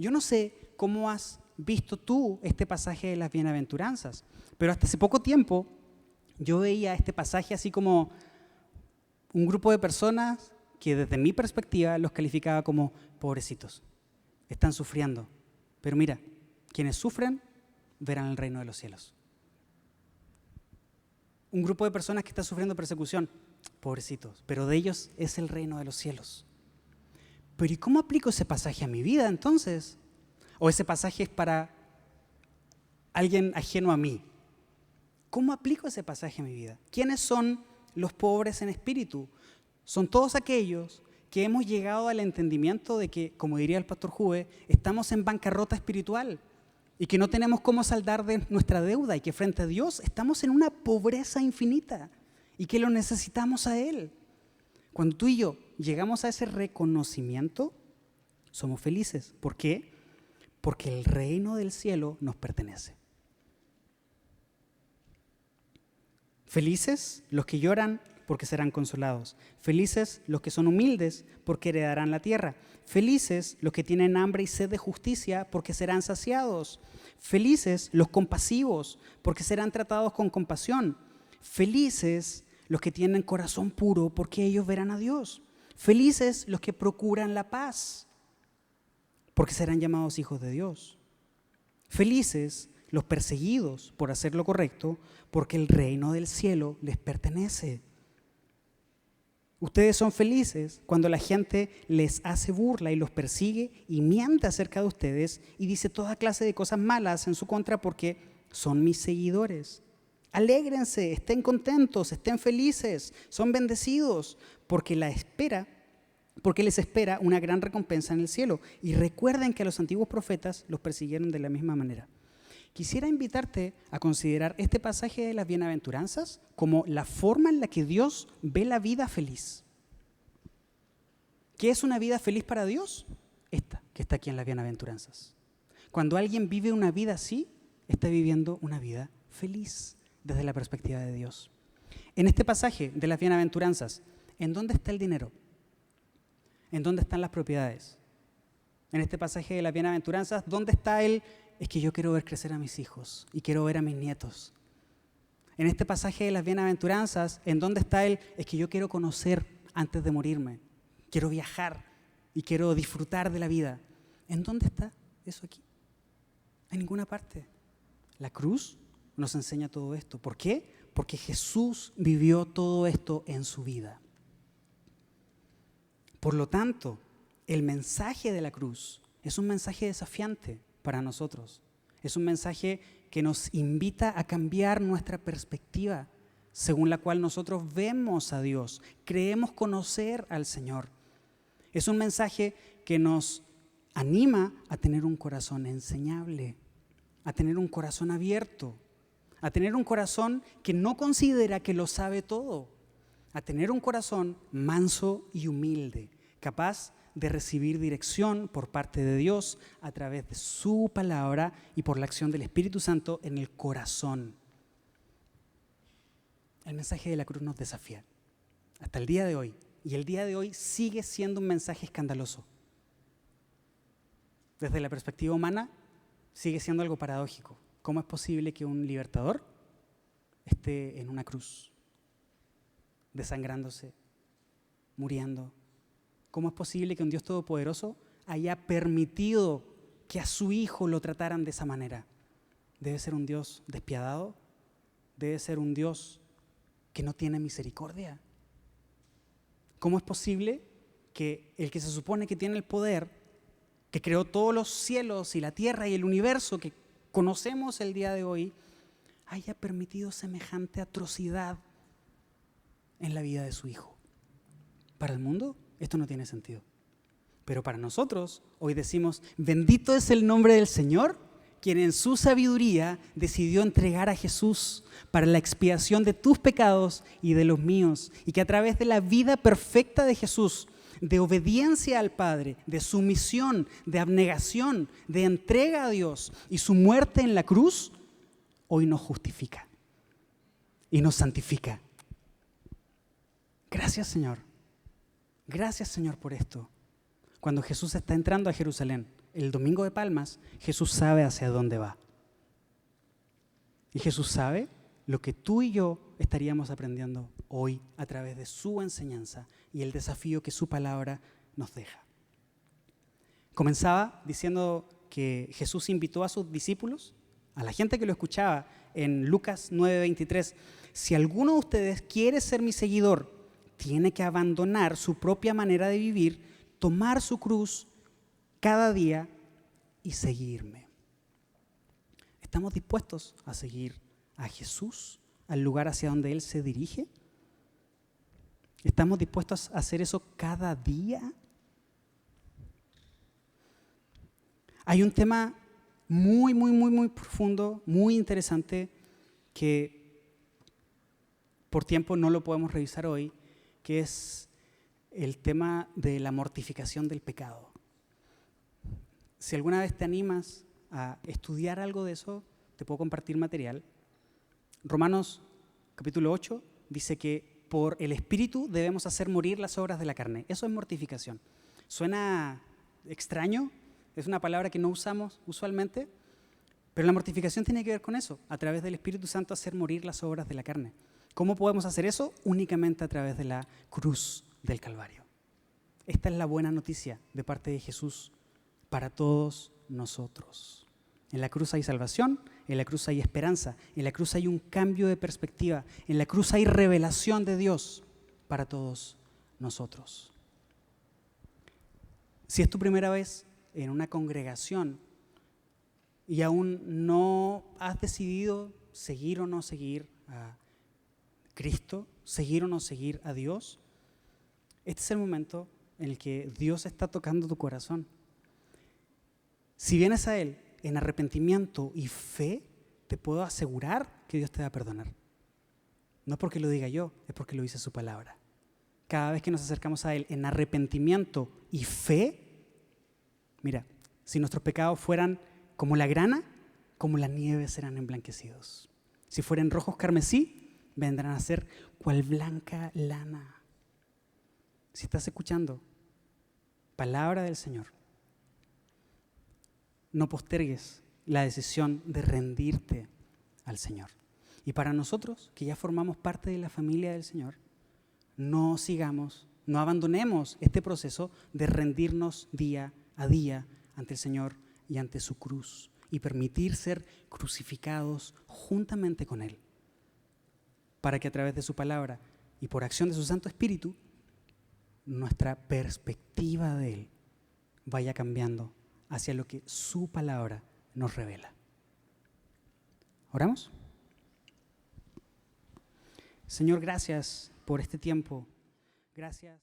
Yo no sé cómo has visto tú este pasaje de las bienaventuranzas, pero hasta hace poco tiempo yo veía este pasaje así como un grupo de personas que desde mi perspectiva los calificaba como pobrecitos. Están sufriendo. Pero mira, quienes sufren verán el reino de los cielos. Un grupo de personas que está sufriendo persecución, pobrecitos, pero de ellos es el reino de los cielos. Pero ¿y cómo aplico ese pasaje a mi vida entonces? ¿O ese pasaje es para alguien ajeno a mí? ¿Cómo aplico ese pasaje a mi vida? ¿Quiénes son los pobres en espíritu? Son todos aquellos que hemos llegado al entendimiento de que, como diría el pastor Juve, estamos en bancarrota espiritual y que no tenemos cómo saldar de nuestra deuda y que frente a Dios estamos en una pobreza infinita y que lo necesitamos a Él. Cuando tú y yo llegamos a ese reconocimiento, somos felices. ¿Por qué? Porque el reino del cielo nos pertenece. Felices los que lloran porque serán consolados. Felices los que son humildes porque heredarán la tierra. Felices los que tienen hambre y sed de justicia porque serán saciados. Felices los compasivos porque serán tratados con compasión. Felices los que tienen corazón puro porque ellos verán a Dios. Felices los que procuran la paz porque serán llamados hijos de Dios. Felices los perseguidos por hacer lo correcto porque el reino del cielo les pertenece. Ustedes son felices cuando la gente les hace burla y los persigue y miente acerca de ustedes y dice toda clase de cosas malas en su contra porque son mis seguidores. Alégrense, estén contentos, estén felices, son bendecidos, porque la espera porque les espera una gran recompensa en el cielo. Y recuerden que a los antiguos profetas los persiguieron de la misma manera. Quisiera invitarte a considerar este pasaje de las bienaventuranzas como la forma en la que Dios ve la vida feliz. ¿Qué es una vida feliz para Dios? Esta, que está aquí en las bienaventuranzas. Cuando alguien vive una vida así, está viviendo una vida feliz desde la perspectiva de Dios. En este pasaje de las bienaventuranzas, ¿en dónde está el dinero? ¿En dónde están las propiedades? En este pasaje de las bienaventuranzas, ¿dónde está el? Es que yo quiero ver crecer a mis hijos y quiero ver a mis nietos. En este pasaje de las bienaventuranzas, ¿en dónde está el? Es que yo quiero conocer antes de morirme, quiero viajar y quiero disfrutar de la vida. ¿En dónde está eso aquí? En ninguna parte. La cruz nos enseña todo esto. ¿Por qué? Porque Jesús vivió todo esto en su vida. Por lo tanto, el mensaje de la cruz es un mensaje desafiante para nosotros. Es un mensaje que nos invita a cambiar nuestra perspectiva, según la cual nosotros vemos a Dios, creemos conocer al Señor. Es un mensaje que nos anima a tener un corazón enseñable, a tener un corazón abierto, a tener un corazón que no considera que lo sabe todo, a tener un corazón manso y humilde, capaz de recibir dirección por parte de Dios a través de su palabra y por la acción del Espíritu Santo en el corazón. El mensaje de la cruz nos desafía hasta el día de hoy, y el día de hoy sigue siendo un mensaje escandaloso. Desde la perspectiva humana sigue siendo algo paradójico. ¿Cómo es posible que un libertador esté en una cruz, desangrándose, muriendo? ¿Cómo es posible que un Dios todopoderoso haya permitido que a su hijo lo trataran de esa manera? Debe ser un Dios despiadado, debe ser un Dios que no tiene misericordia. ¿Cómo es posible que el que se supone que tiene el poder, que creó todos los cielos y la tierra y el universo que conocemos el día de hoy, haya permitido semejante atrocidad en la vida de su hijo? Para el mundo esto no tiene sentido, pero para nosotros hoy decimos: bendito es el nombre del Señor, quien en su sabiduría decidió entregar a Jesús para la expiación de tus pecados y de los míos, y que a través de la vida perfecta de Jesús, de obediencia al Padre, de sumisión, de abnegación, de entrega a Dios y su muerte en la cruz, hoy nos justifica y nos santifica. Gracias, Señor. Gracias, Señor, por esto. Cuando Jesús está entrando a Jerusalén el domingo de Palmas, Jesús sabe hacia dónde va. Y Jesús sabe lo que tú y yo estaríamos aprendiendo hoy a través de su enseñanza y el desafío que su palabra nos deja. Comenzaba diciendo que Jesús invitó a sus discípulos, a la gente que lo escuchaba, en Lucas 9:23. Si alguno de ustedes quiere ser mi seguidor, tiene que abandonar su propia manera de vivir, tomar su cruz cada día y seguirme. ¿Estamos dispuestos a seguir a Jesús al lugar hacia donde Él se dirige? ¿Estamos dispuestos a hacer eso cada día? Hay un tema muy profundo, muy interesante, que por tiempo no lo podemos revisar hoy, que es el tema de la mortificación del pecado. Si alguna vez te animas a estudiar algo de eso, te puedo compartir material. Romanos capítulo 8 dice que por el Espíritu debemos hacer morir las obras de la carne. Eso es mortificación. Suena extraño, es una palabra que no usamos usualmente, pero la mortificación tiene que ver con eso, a través del Espíritu Santo hacer morir las obras de la carne. ¿Cómo podemos hacer eso? Únicamente a través de la cruz del Calvario. Esta es la buena noticia de parte de Jesús para todos nosotros. En la cruz hay salvación, en la cruz hay esperanza, en la cruz hay un cambio de perspectiva, en la cruz hay revelación de Dios para todos nosotros. Si es tu primera vez en una congregación y aún no has decidido seguir o no seguir a Cristo, seguir o no seguir a Dios, este es el momento en el que Dios está tocando tu corazón. Si vienes a Él en arrepentimiento y fe, te puedo asegurar que Dios te va a perdonar. No porque lo diga yo, es porque lo dice su palabra. Cada vez que nos acercamos a Él en arrepentimiento y fe, mira, si nuestros pecados fueran como la grana, como la nieve serán emblanquecidos. Si fueran rojos carmesí, vendrán a ser cual blanca lana. Si estás escuchando palabra del Señor, no postergues la decisión de rendirte al Señor. Y para nosotros, que ya formamos parte de la familia del Señor, no abandonemos este proceso de rendirnos día a día ante el Señor y ante su cruz y permitir ser crucificados juntamente con Él, para que a través de su palabra y por acción de su Santo Espíritu, nuestra perspectiva de Él vaya cambiando hacia lo que su palabra nos revela. ¿Oramos? Señor, gracias por este tiempo. Gracias.